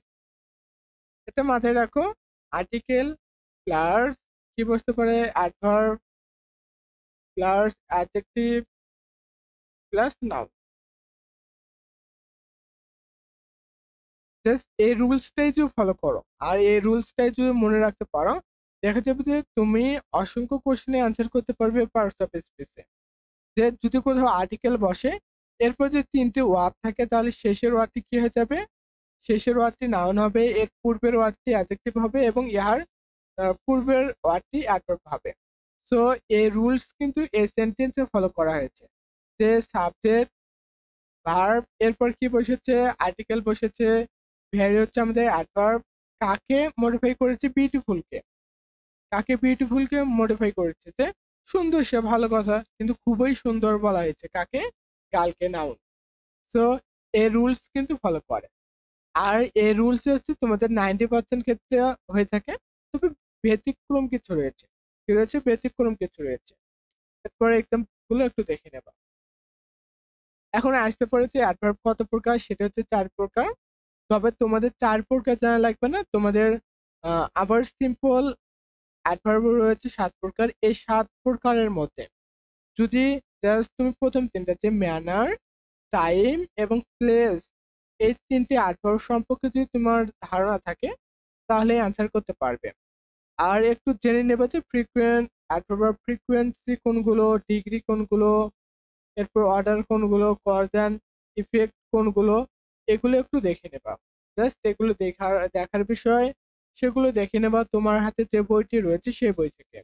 এটা মাথায় রাখো, আর্টিকেল প্লাস কি বসতে পারে adverb plus adjective plus noun. Just এই রুলসটাই যদি ফলো করো আর এই রুলসটাই যদি মনে রাখতে পারো, দেখা যাবে যে তুমি অসংখ্য কোশ্চেনে অ্যান্সার করতে পারবে পার্টস অফ স্পিচে। যে যদি কোথাও আর্টিকেল বসে এরপর যে ৩টে ওয়ার্ড থাকে তাহলে শেষের ওয়ার্ডটি কি হয়ে যাবে, শেষের ওয়ার্ডটি নাউন হবে, এর পূর্বের ওয়ার্ডটি অ্যাডজেক্টিভ হবে এবং ইহার পূর্বের ওয়ার্ডটি অ্যাডভার্ব হবে। সো এই রুলস কিন্তু এই সেন্টেন্সে ফলো করা হয়েছে যে সাবজেক্ট, ভার্ব, এরপর কি বসেছে আর্টিকেল বসেছে, ভেরি হচ্ছে আমাদের অ্যাডভার্ব, কাকে মডিফাই করেছে বিউটিফুলকে, কাকে বিউটিফুলকে মডিফাই করেছে যে সুন্দর সে ভালো কথা কিন্তু খুবই সুন্দর বলা হয়েছে কাকে, গার্লকে নাউন। সো এই রুলস কিন্তু ফলো করে। আর এই রুলস হচ্ছে তোমাদের 90% ক্ষেত্রে হয়ে থাকে, তবে ব্যতিক্রম কিছু রয়েছে। কি রয়েছে? ব্যতিক্রম কিছু রয়েছে। এরপরে এক্সাম্পল গুলো একটু দেখে নেবা। এখন আসতে পড়েছে অ্যাডভার্ব কত প্রকার, সেটা হচ্ছে 4 প্রকার। তবে তোমাদের 4 প্রকার জানা লাগবে না, তোমাদের আবার সিম্পল অ্যাডভার্ব রয়েছে 7 প্রকার। এই 7 প্রকারের মধ্যে যদি জাস্ট তুমি প্রথম ৩টা যে ম্যানার, টাইম এবং প্লেস, এই ৩টি অ্যাডভার্ব সম্পর্কে যদি তোমার ধারণা থাকে তাহলে অ্যান্সার করতে পারবে। আর একটু জেনে নেবে যে ফ্রিকুয়েন্ট অ্যাডভার্ব ফ্রিকোয়েন্সি কোনগুলো, ডিগ্রি কোনগুলো, এরপর অর্ডার কোনগুলো, কজ অ্যান্ড ইফেক্ট কোনগুলো, এগুলো একটু দেখে নেবা। জাস্ট এগুলো দেখার বিষয়, সেগুলো দেখে নেবা তোমার হাতে যে বইটি রয়েছে সেই বই থেকে।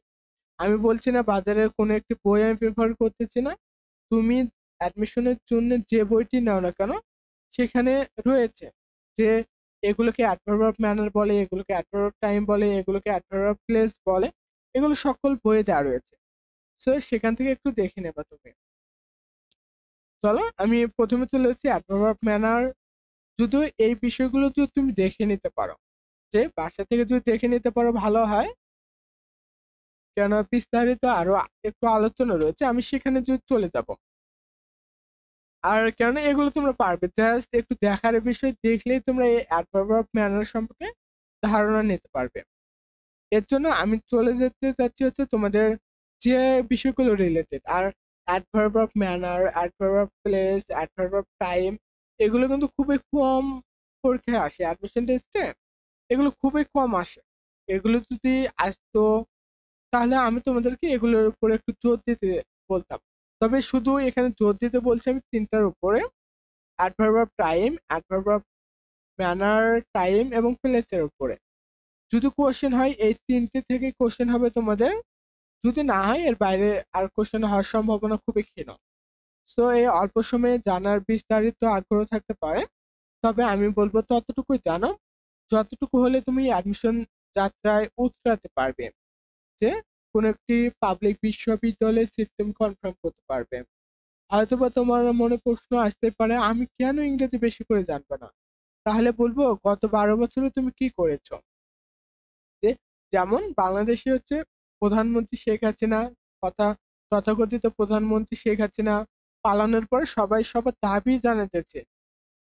আমি বলছি না বাজারের কোনো একটি বই আমি প্রেফার করতেছি না, তুমি অ্যাডমিশনের জন্য যে বইটি নাও না কেন সেখানে রয়েছে যে এগুলোকে অ্যাডভার্ব অফ ম্যানার বলে, এগুলোকে অ্যাডভার্ব অফ টাইম বলে, এগুলোকে অ্যাডভার্ব অফ প্লেস বলে, এগুলো সকল বইয়ে দেওয়া রয়েছে। সো সেখান থেকে একটু দেখে নেবা তুমি। চলো আমি প্রথমে চলে এসেছি অ্যাডভার্ব অফ ম্যানার। যদিও এই বিষয়গুলো যদি তুমি দেখে নিতে পারো, যে বাসা থেকে যদি দেখে নিতে পারো ভালো হয়। কেন বিস্তারিত আরো একটু আলোচনা রয়েছে, আমি সেখানে যদি চলে যাব। আর কেননা এগুলো তোমরা পারবে, জাস্ট একটু দেখার বিষয়, দেখলেই তোমরা এই অ্যাডভার্ব অফ ম্যানার সম্পর্কে ধারণা নিতে পারবে। এর জন্য আমি চলে যেতে চাচ্ছি হচ্ছে তোমাদের যে বিষয়গুলো রিলেটেড। আর adverb of manner, adverb of place, adverb of time, এগুলো কিন্তু খুবই কম পরীক্ষায় আসে অ্যাডমিশন টেস্টে। এগুলো খুবই কম আসে। এগুলো যদি আসতো তাহলে আমি তোমাদেরকে এগুলোর উপরে একটু জোর দিতে বলতাম। তবে শুধু এখানে জোর দিতে বলছি আমি তিনটার উপরে: adverb of time, adverb of manner, time এবং প্লেসের উপরে। যদি কোশ্চেন হয় এই তিনটে থেকে কোশ্চেন হবে তোমাদের, যদি না হয় এর বাইরে আর কোশ্চেন হওয়ার সম্ভাবনা খুবই ক্ষীণ। সো এই অল্প সময়ে জানার বিস্তারিত আগ্রহ থাকতে পারে, তবে আমি বলবো ততটুকুই জানো যতটুকু হলে তুমি অ্যাডমিশন যাত্রায় উতরাতে পারবে, যে কোন একটি পাবলিক বিশ্ববিদ্যালয়ে সিট তুমি কনফার্ম করতে পারবে। হয়তোবা তোমার মনে প্রশ্ন আসতে পারে, আমি কেন ইংরেজি বেশি করে জানবো না? তাহলে বলবো, গত 12 বছরে তুমি কি করেছো? যে যেমন বাংলাদেশে হচ্ছে প্রধানমন্ত্রী শেখ হাসিনা, কথা তথাকথিত প্রধানমন্ত্রী শেখ হাসিনা পালানোর পরে সবাই সবার দাবি জানাতেছে।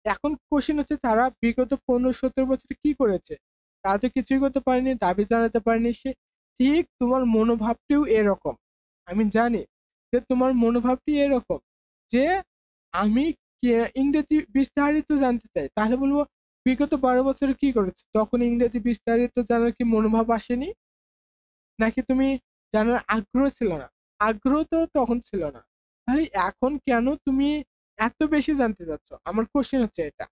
এখন কোশ্চেন হচ্ছে তারা বিগত 15-17 বছরে কি করেছে? তারা তো কিছুই করতে পারেনি, দাবি জানাতে পারেনি। সে ঠিক তোমার মনোভাবটিও এরকম। আমি জানি যে তোমার মনোভাবটি এরকম, যে আমি ইংরেজি বিস্তারিত জানতে চাই। তাহলে বলবো, বিগত 12 বছরে কি করেছে? তখন ইংরেজি বিস্তারিত জানার কি মনোভাব আসেনি? নাকি তুমি জানার আগ্রহ ছিল না? আগ্রহ তো তখন ছিল না। তাহলে এখন কেন তুমি এত বেশি জানতে চাচ্ছ? আমার কোশ্চেন হচ্ছে এটা।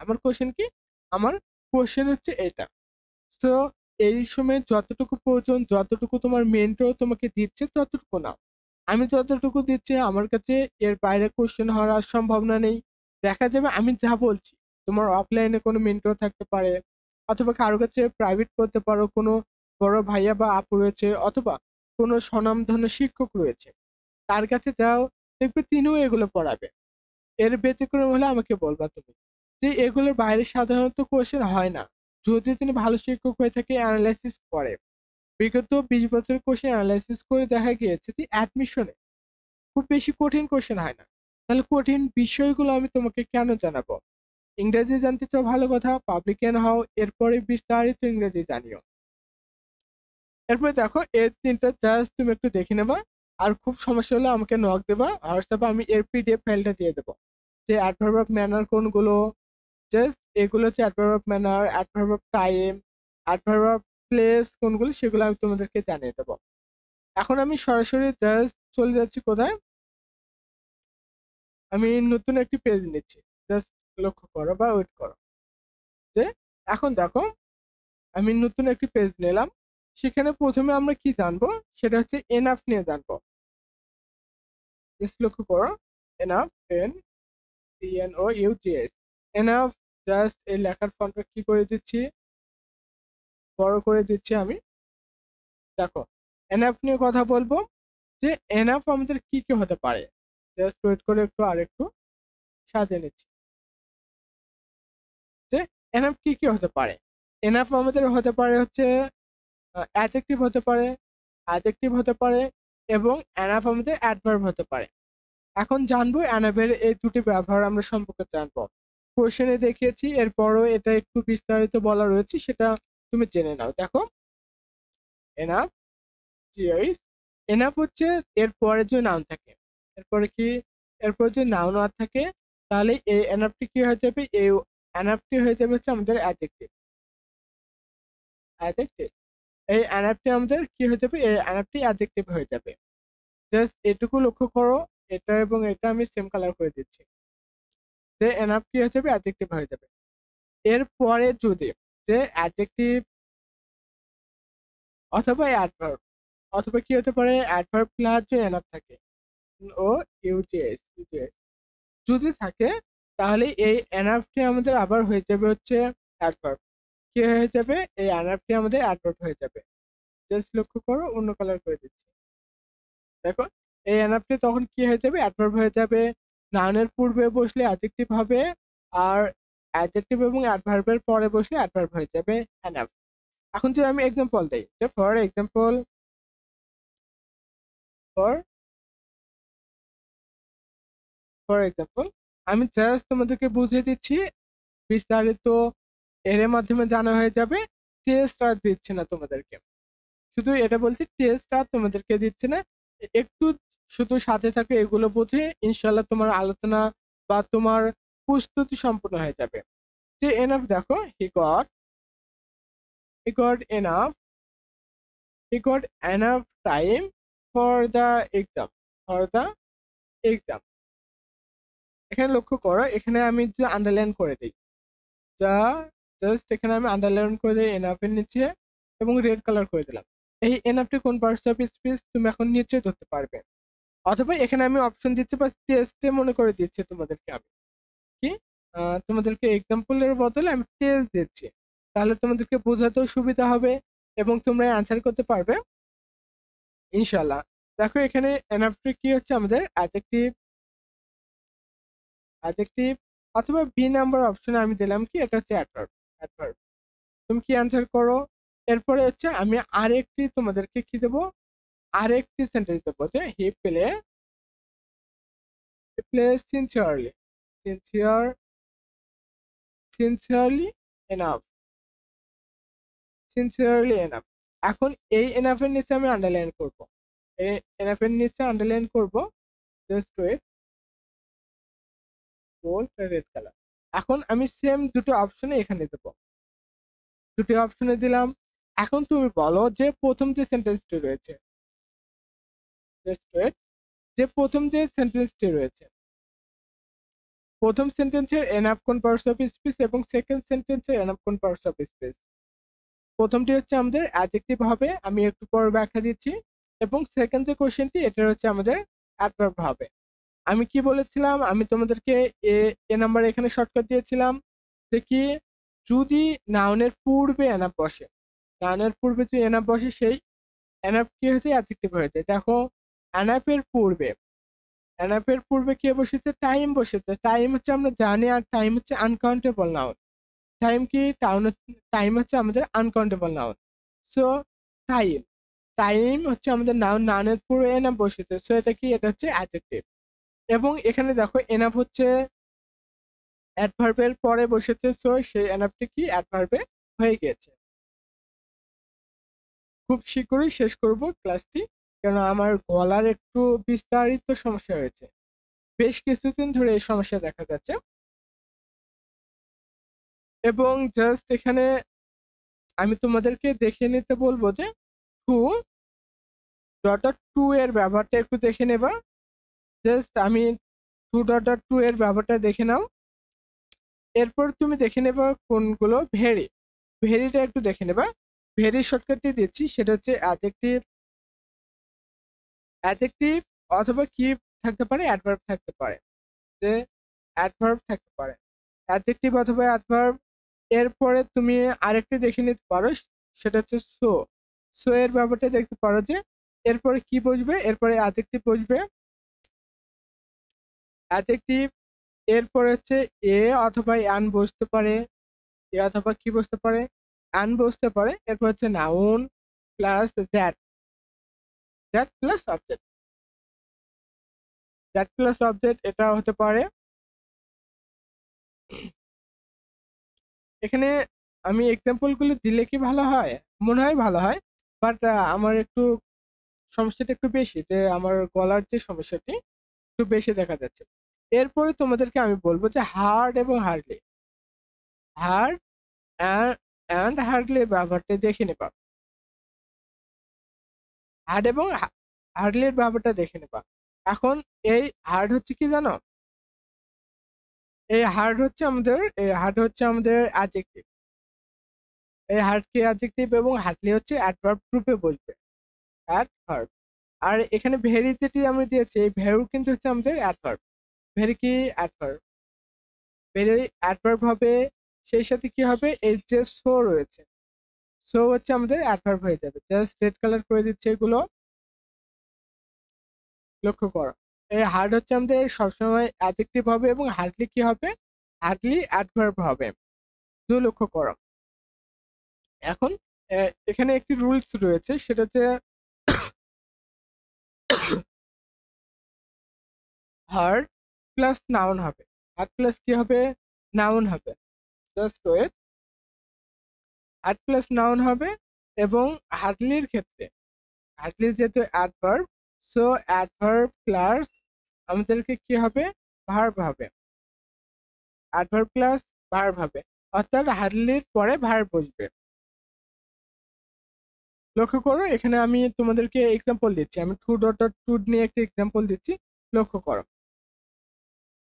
আমার কোশ্চেন কি? আমার কোশ্চেন হচ্ছে এটা। সো এই সময় যতটুকু প্রয়োজন, যতটুকু তোমার মেন্টর তোমাকে দিচ্ছে ততটুকু নাও। আমি যতটুকু দিচ্ছি আমার কাছে এর বাইরে কোশ্চেন হওয়ার আর সম্ভাবনা নেই। দেখা যাবে আমি যা বলছি, তোমার অফলাইনে কোনো মেন্টর থাকতে পারে, অথবা কারো কাছে প্রাইভেট করতে পারো, কোনো বড় ভাইয়া বা আপু রয়েছে, অথবা কোনো স্বনামধন্য শিক্ষক রয়েছে। তার কাছে যাও, দেখবে তিনিও এগুলো পড়াবে। এর ব্যতিক্রম হলে আমাকে বলবা তুমি, যে এগুলোর বাইরে সাধারণত কোশ্চেন হয় না। যদি তিনি ভালো শিক্ষক হয়ে থাকে, অ্যানালাইসিস করে, বিগত 20 বছর কোশ্চেন অ্যানালাইসিস করে দেখা গিয়েছে যে অ্যাডমিশনে খুব বেশি কঠিন কোশ্চেন হয় না। তাহলে কঠিন বিষয়গুলো আমি তোমাকে কেন জানাবো? ইংরেজি জানতে চাও, ভালো কথা, পাবলিকেন হও, এরপরে বিস্তারিত ইংরেজি জানিও। এরপরে দেখো এই তিনটা জাস্ট তুমি একটু দেখে নেবা। আর খুব সমস্যা হলে আমাকে নক দেবা, হোয়াটসঅ্যাপে আমি এর পিডিএফ ফাইলটা দিয়ে দেবো, যে অ্যাডভার্ব অফ ম্যানার কোনগুলো। জাস্ট এগুলো হচ্ছে adverb of manner, adverb of time, adverb of place কোনগুলো, সেগুলো আমি তোমাদেরকে জানিয়ে দেবো। এখন আমি সরাসরি জাস্ট চলে যাচ্ছি কোথায়, আমি নতুন একটি পেজ নিচ্ছি। জাস্ট লক্ষ্য করো বা ওয়েট করো, যে এখন দেখো আমি নতুন একটি পেজ নিলাম। সেখানে প্রথমে আমরা কি জানবো, সেটা হচ্ছে এনাফ নিয়ে জানবো। জাস্ট লক্ষ্য করো, এনাফ, ENOUGH, এনাফ। জাস্ট এই লেখার ফন্টটা কি করে দিচ্ছি, বড় করে দিচ্ছি আমি। দেখো, এনাফ নিয়ে কথা বলবো, যে এনাফ আমাদের কি কি হতে পারে। জাস্ট ওয়েট করে একটু আরেকটু সাজিয়ে নিচ্ছি, যে এনাফ কি কি হতে পারে। এনাফ আমাদের হতে পারে হচ্ছে অ্যাডজেক্টিভ হতে পারে, অ্যাডজেক্টিভ হতে পারে, এবং এনাফ আমাদের অ্যাডভার্ব হতে পারে। এখন জানবো এনাফের এই দুটি ব্যবহার আমরা সম্পর্কে জানবো। কোশ্চেনে দেখিয়েছি, এরপরও এটা একটু বিস্তারিত বলা রয়েছে, সেটা তুমি জেনে নাও। দেখো, এনাফ, জিওইস, এনাফ হচ্ছে এর পরে যে নাউন থাকে, এরপরে কি, এরপর যে নাউন ওয়ার্ড থাকে, তাহলে এই এনাফটি কি হয়ে যাবে, এই এনাফটি হয়ে যাবে হচ্ছে আমাদের অ্যাডজেক্টিভ। অ্যাডজেক্টিভ, এই এনাফটি আমাদের কি হয়ে যাবে, এই এনাফটি অ্যাডজেক্টিভ হয়ে যাবে। জাস্ট এটুকু লক্ষ্য করো, এটা এবং এটা আমি সেম কালার করে দিচ্ছি, যে এনাফ কি হয়ে যাবে, অ্যাডজেক্টিভ হয়ে যাবে। এরপরে যদি যে অ্যাডজেক্টিভ অথবা অ্যাডভার্ব, অথবা কি হতে পারে, অ্যাডভার্ব প্লাস যে এনাফ থাকে, ও ইউজিএস, ইউজিএস যদি থাকে, তাহলে এই এনাফটি আমাদের আবার হয়ে যাবে হচ্ছে অ্যাডভার্ব। কি হয়ে যাবে, এই এনাফটি আমাদের অ্যাডভার্ব হয়ে যাবে। জাস্ট লক্ষ্য করো, অন্য কালার করে দিচ্ছি। দেখো, এই এনাফটি তখন কি হয়ে যাবে, অ্যাডভার্ব হয়ে যাবে। নাউনের পূর্বে বসলে অ্যাডজেক্টিভ হবে, আর অ্যাডজেক্টিভ এবং অ্যাডভার্বের পরে বসলে অ্যাডভার্ব হয়ে যাবে এনাফ। এখন যদি আমি এক্সাম্পল দেই, যে for example for for example, আমি জাস্ট তোমাদেরকে বুঝিয়ে দিচ্ছি, বিস্তারিত এর মাধ্যমে জানা হয়ে যাবে। টেস্ট আর দিচ্ছে না তোমাদেরকে, শুধু এটা বলছি টেস্ট আর তোমাদেরকে দিচ্ছে না। একটু শুধু সাথে থাকে, এগুলো বুঝে ইনশাল্লাহ তোমার আলোচনা বা তোমার প্রস্তুতি সম্পূর্ণ হয়ে যাবে। যে এনাফ, দেখো he got enough, he got enough time for the exam, for the exam। এখানে লক্ষ্য করো, এখানে আমি যে আন্ডারলাইন করে দিই, যা জাস্ট এখানে আমি আন্ডারলাইন করে দিই এনাফ এর নিচে এবং রেড কালার করে দিলাম। এই এনাফটি কোন পার্টস অফ স্পিচ তুমি এখন নিশ্চয়ই ধরতে পারবে। অথবা এখানে আমি অপশন দিচ্ছি বা টেস্টে মনে করে দিচ্ছি তোমাদেরকে, আমি কি তোমাদেরকে এক্সাম্পলের বদলে আমি টেস্ট দিচ্ছি, তাহলে তোমাদেরকে বোঝাতেও সুবিধা হবে এবং তোমরা অ্যান্সার করতে পারবে ইনশাল্লাহ। দেখো এখানে এনাফটি কি হচ্ছে আমাদের অ্যাডজেক্টিভ, অ্যাডজেক্টিভ অথবা বি নাম্বার অপশনে আমি দিলাম কি এটা হচ্ছে অ্যাডভার্ব। অ্যাডভার্ব তুমি কি অ্যান্সার করো। এরপরে হচ্ছে আমি আরেকটি তোমাদেরকে কি দেবো, আরেকটি সেন্টেন্স দেবো যে হি play sincerely, sincere sincerely enough, sincerely enough. এখন এই এনাফ এর নিচে আমি আন্ডারলাইন করব, এই এনাফ এর নিচে আন্ডারলাইন করব, just wait, bold red colour. এখন আমি সেম দুটো অপশনে এখানে দেবো, দুটো অপশনে দিলাম। এখন তুমি বলো যে প্রথম যে সেন্টেন্সটি রয়েছে, জাস্ট ওয়েট, যে প্রথম যে সেন্টেন্সটি রয়েছে, প্রথম সেন্টেন্সের এনাফ কোন পার্টস অফ স্পিচ এবং সেকেন্ড সেন্টেন্সের এনাফ কোন পার্টস অফ স্পিচ। প্রথমটি হচ্ছে আমাদের অ্যাডজেক্টিভ হবে, আমি একটু পর ব্যাখ্যা দিচ্ছি, এবং সেকেন্ড যে কোশ্চেনটি এটা হচ্ছে আমাদের অ্যাডভার্ব হবে। আমি কি বলেছিলাম, আমি তোমাদেরকে এ এ নাম্বার এখানে শর্টকাট দিয়েছিলাম যে কি, যদি নাউনের পূর্বে এনাফ বসে, নাউনের পূর্বে যে এনাফ বসে সেই এনাফ কি হয়েছে অ্যাডজেক্টিভ হয়েছে। দেখো এনাফের পূর্বে, এনাফের পূর্বে কে বসেছে, টাইম বসেছে। টাইম হচ্ছে আমরা জানি, আর টাইম হচ্ছে আনকাউন্টেবল নাউন। টাইম কি, টাইম হচ্ছে আমাদের uncountable noun. So time, time হচ্ছে আমাদের নাউন, নাউনের পূর্বে এনাফ বসেছে, সো এটা কি, এটা হচ্ছে অ্যাডজেক্টিভ। এবং এখানে দেখো এনাফ হচ্ছে অ্যাডভার্বের পরে বসেছে, সো সেই এনাফটি কি অ্যাডভার্বে হয়ে গিয়েছে। খুব শীঘ্রই শেষ করব ক্লাসটি, কেন আমার গলার একটু বিস্তারিত সমস্যা হয়েছে, বেশ কিছুদিন ধরে এই সমস্যা দেখা যাচ্ছে। এবং জাস্ট এখানে আমি তোমাদেরকে দেখে নিতে বলবো যে টু ডট টু এর ব্যবহারটা একটু দেখে নেবা। জাস্ট আমি টু ডট টু এর ব্যবহারটা দেখে নাও। এরপর তুমি দেখে নেবা কোনগুলো ভেরি, ভেরিটা একটু দেখে নেবা। ভেরি শর্টকাটটি দিচ্ছি, সেটা হচ্ছে অ্যাডজেক্টিভ, অ্যাডজেক্টিভ অথবা কি থাকতে পারে, অ্যাডভার্ব থাকতে পারে, যে অ্যাডভার্ব থাকতে পারে, অ্যাডজেক্টিভ অথবা অ্যাডভার্ব। এরপরে তুমি আরেকটি দেখে নিতে পারো, সেটা হচ্ছে সো, সো এর ব্যাপারটা দেখতে পারো যে এরপরে কি বসবে, এরপরে অ্যাডজেক্টিভ বসবে, অ্যাডজেক্টিভ। এরপরে হচ্ছে এ অথবা অ্যান বসতে পারে, এ অথবা কি বসতে পারে, অ্যান বসতে পারে। এরপর হচ্ছে noun plus that, that plus object, that plus object এটা হতে পারে। এখানে আমি এক্সাম্পল গুলো দিলে কি ভালো হয়, মনে হয় ভালো হয়, বাট আমার একটু সমস্যাটা একটু বেশি, যে আমার গলার যে সমস্যাটি একটু বেশি দেখা যাচ্ছে। এরপরে তোমাদেরকে আমি বলবো যে হার্ড এবং হার্ডলি, হার্ড অ্যান্ড হার্ডলি ব্যবহারটা দেখে নেবা, হার্ড এবং হার্ডলির ব্যবহারটা দেখে নেবা। এখন এই হার্ড হচ্ছে কি জানো, এই হার্ড হচ্ছে আমাদের, এই হার্ড হচ্ছে আমাদের অ্যাডজেক্টিভ, এই হার্ড কি অ্যাডজেক্টিভ, এবং হার্ডলি হচ্ছে অ্যাডভার্ব রূপে বলবে, অ্যাডভার্ব। আর এখানে ভেরি যেটি আমি দিয়েছি, এই ভেরু কিন্তু হচ্ছে আমাদের অ্যাডভার্ব, ভেরি কি অ্যাডভার্ব, ভেরি অ্যাডভার্ব হবে। সেই সাথে কি হবে, এই যে সো রয়েছে, সো হচ্ছে আমাদের অ্যাডভার্ব হয়ে যাবে। জাস্ট রেড কালার করে দিচ্ছে এগুলো, লক্ষ্য করো। এই হার্ড হচ্ছে আমাদের সবসময় অ্যাডজেক্টিভ হবে এবং হার্ডলি কি হবে, হার্ডলি অ্যাডভার্ব হবে, তো লক্ষ্য করো। এখন এখানে একটি রুলস রয়েছে, সেটা হচ্ছে হার্ড প্লাস নাউন হবে। হার্ড প্লাস কি হবে? নাউন হবে। Just wait. Hard plus noun হবে। এবং হার্ডলির ক্ষেত্রে, হার্ডলি যেহেতু অ্যাডভার্ব, সো অ্যাডভার্ব প্লাস আমাদেরকে কি হবে? ভার্ব হবে। অ্যাডভার্ব প্লাস ভার্ব হবে, অর্থাৎ হার্ডলির পরে ভার্ব বসবে। লক্ষ্য করো, এখানে আমি তোমাদেরকে এক্সাম্পল দিচ্ছি। আমি টু ডট ডট টু নিয়ে একটা এক্সাম্পল দিচ্ছি। লক্ষ্য করো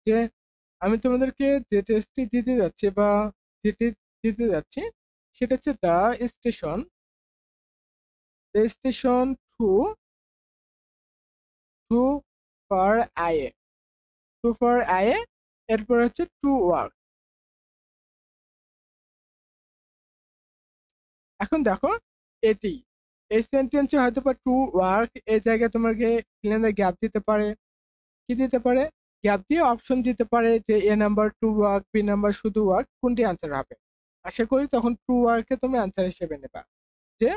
যে আমি তোমাদেরকে যে টেস্টটি দিতে যাচ্ছি বা যেটি দিতে যাচ্ছি সেটা হচ্ছে station the station to to for I to for I এরপর হচ্ছে টু ওয়ার্ক। এখন দেখো, এটি এই সেন্টেন্সে হয়তো বা টু ওয়ার্ক এই জায়গায় তোমাকে ফিলেন্সে গ্যাপ দিতে পারে। কি দিতে পারে? গ্যাপ দিয়ে অপশন দিতে পারে যে A number to work, B number শুধু ওয়ার্ক, কোনটি অ্যান্সার হবে। আশা করি তখন টু ওয়ার্কে তুমি অ্যান্সার হিসেবে নেবা। যে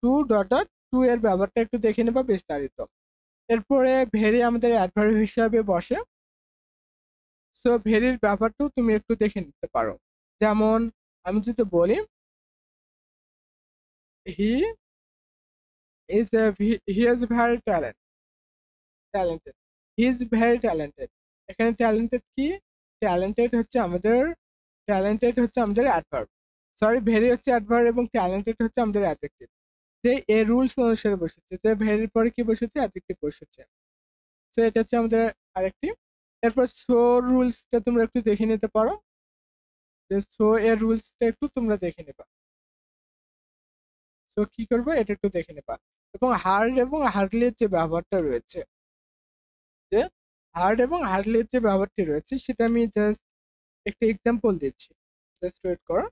টু ডট ডট টু এর ব্যবহারটা একটু দেখে নেবা বিস্তারিত। এরপরে ভেরি আমাদের অ্যাডভার্ব হিসাবে বসে। সো ভেরির ব্যাপারটাও তুমি একটু দেখে নিতে পারো। যেমন আমি যদি বলি he is he is very talented, he is very talented. এখানে ট্যালেন্টেড কি? ট্যালেন্টেড হচ্ছে আমাদের অ্যাডভার্ব। সরি, ভেরি হচ্ছে অ্যাডভার্ব এবং ট্যালেন্টেড হচ্ছে আমাদের অ্যাডজেক্টিভ। যে এ রুলস অনুসারে বসেছে, যে ভেরির পরে কি বসেছে? অ্যাডজেক্টিভ বসেছে। সো এটা হচ্ছে আমাদের আরেকটি। এরপর সো রুলসটা তোমরা একটু দেখে নিতে পারো। যে সো এর রুলসটা একটু তোমরা দেখে নেবা। সো কি করবে এটা একটু দেখে নেবা। এবং হার্ড এবং হার্ডলির যে ব্যবহারটা রয়েছে, যে হার্ড এবং হার্ডলির যে ব্যবহারটি রয়েছে সেটা আমি জাস্ট একটা এক্সাম্পল দিচ্ছি। জাস্ট ওয়েট করো।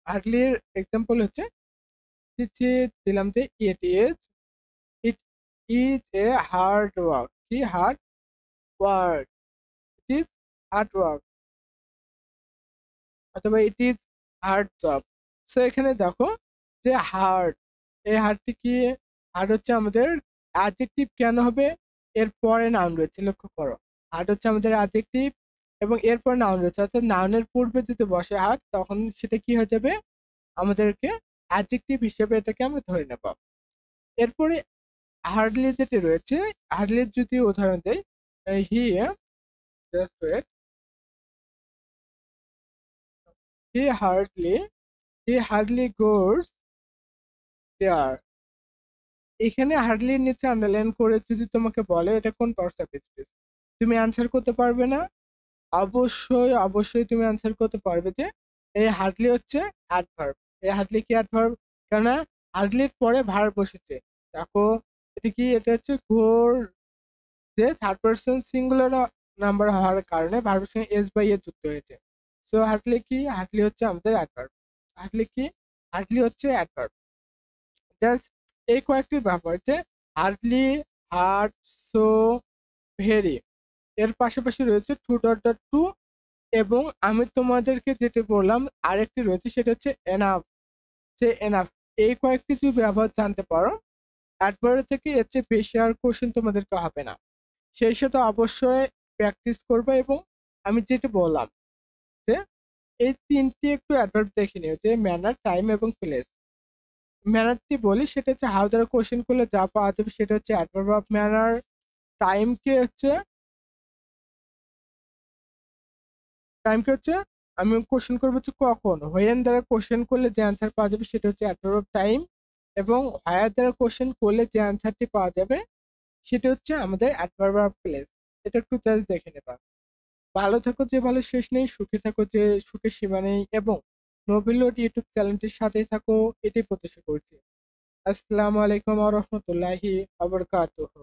হার্ডলির এক্সাম্পল হচ্ছে দিচ্ছি, দিলাম যে it is a hard work. কি hard work? It is hard work, অথবা it is hard job. So এখানে দেখো যে হার্ড, এই হার্ডটি কি? হার্ড হচ্ছে আমাদের অ্যাডজেক্টিভ। কেন হবে? এর পরে নাউন রয়েছে। লক্ষ্য করো, হার্ড হচ্ছে আমাদের অ্যাডজেক্টিভ এবং এরপর নাউন রয়েছে, অর্থাৎ নাউনের পূর্বে যদি বসে হার্ড তখন সেটা কি হয়ে যাবে? আমাদেরকে অ্যাডজেক্টিভ হিসেবে এটাকে আমরা ধরে নেব। এরপরে হার্ডলি যেটি রয়েছে, হার্ডলির যদি উদাহরণ দেই, he just wait, he hardly he hardly goes there. এখানে হার্ডলি নিচে আন্ডারলাইন করে যদি তোমাকে বলে এটা কোন পার্টস অফ স্পিচ, তুমি অ্যান্সার করতে পারবে না? অবশ্যই তুমি অ্যান্সার করতে পারবে যে এই হার্ডলি হচ্ছে অ্যাডভার্ব। এই হার্ডলি কি অ্যাডভার্ব? কেননা হার্ডলির পরে ভার্ব বসেছে। দেখো, এটা কি? এটা হচ্ছে ঘোর, যে থার্ড পারসন সিঙ্গুলার নাম্বার হওয়ার কারণে ভার্বের সঙ্গে এস বাই এ যুক্ত হয়েছে। সো হার্ডলি কি? হার্ডলি হচ্ছে আমাদের অ্যাডভার্ব। হার্ডলি কি? হার্ডলি হচ্ছে অ্যাডভার্ব। জাস্ট এই কয়েকটি ব্যাপার, যে হার্ডলি, হার্ড, সো, ভেরি, এর পাশাপাশি রয়েছে টু ডট ডট টু। এবং আমি তোমাদেরকে যেটা বললাম আরেকটি রয়েছে, সেটা হচ্ছে এনাফ। যে এনাফ, এই কয়েকটি যদি ব্যবহার জানতে পারো, অ্যাডভার্ব থেকে এর চেয়ে বেশি আর কোশ্চেন তোমাদেরকে হবে না। সেই সাথে অবশ্যই প্র্যাকটিস করবে। এবং আমি যেটা বললাম যে এই তিনটি একটু অ্যাডভার্ব দেখে নিও, যে ম্যানার, টাইম এবং প্লেস। ম্যানারটি বলি, সেটা হচ্ছে হাউ দ্বারা কোশ্চেন করলে যা পাওয়া যাবে সেটা হচ্ছে অ্যাডভার্ব অফ ম্যানার। টাইমকে হচ্ছে টাইমকে হচ্ছে আমি কোশ্চেন করবো হচ্ছে কখন। হোয়েন দ্বারা কোশ্চেন করলে যে অ্যান্সার পাওয়া যাবে সেটা হচ্ছে অ্যাডভার্ব অফ টাইম। এবং হায়ার দ্বারা কোশ্চেন করলে যে অ্যান্সারটি পাওয়া যাবে সেটা হচ্ছে আমাদের অ্যাডভার্ব অফ প্লেস। এটা একটু জাস্ট দেখে নেবা। ভালো থাকো, যে ভালো শেষ নেই। সুখে থাকো, যে সুখের সীমা নেই। এবং নোবেলুড ইউটিউব চ্যানেলটির সাথেই থাকো, এটাই প্রত্যাশা করছি। আসসালামু আলাইকুম ওয়া রাহমাতুল্লাহি ওয়া বারাকাতুহু।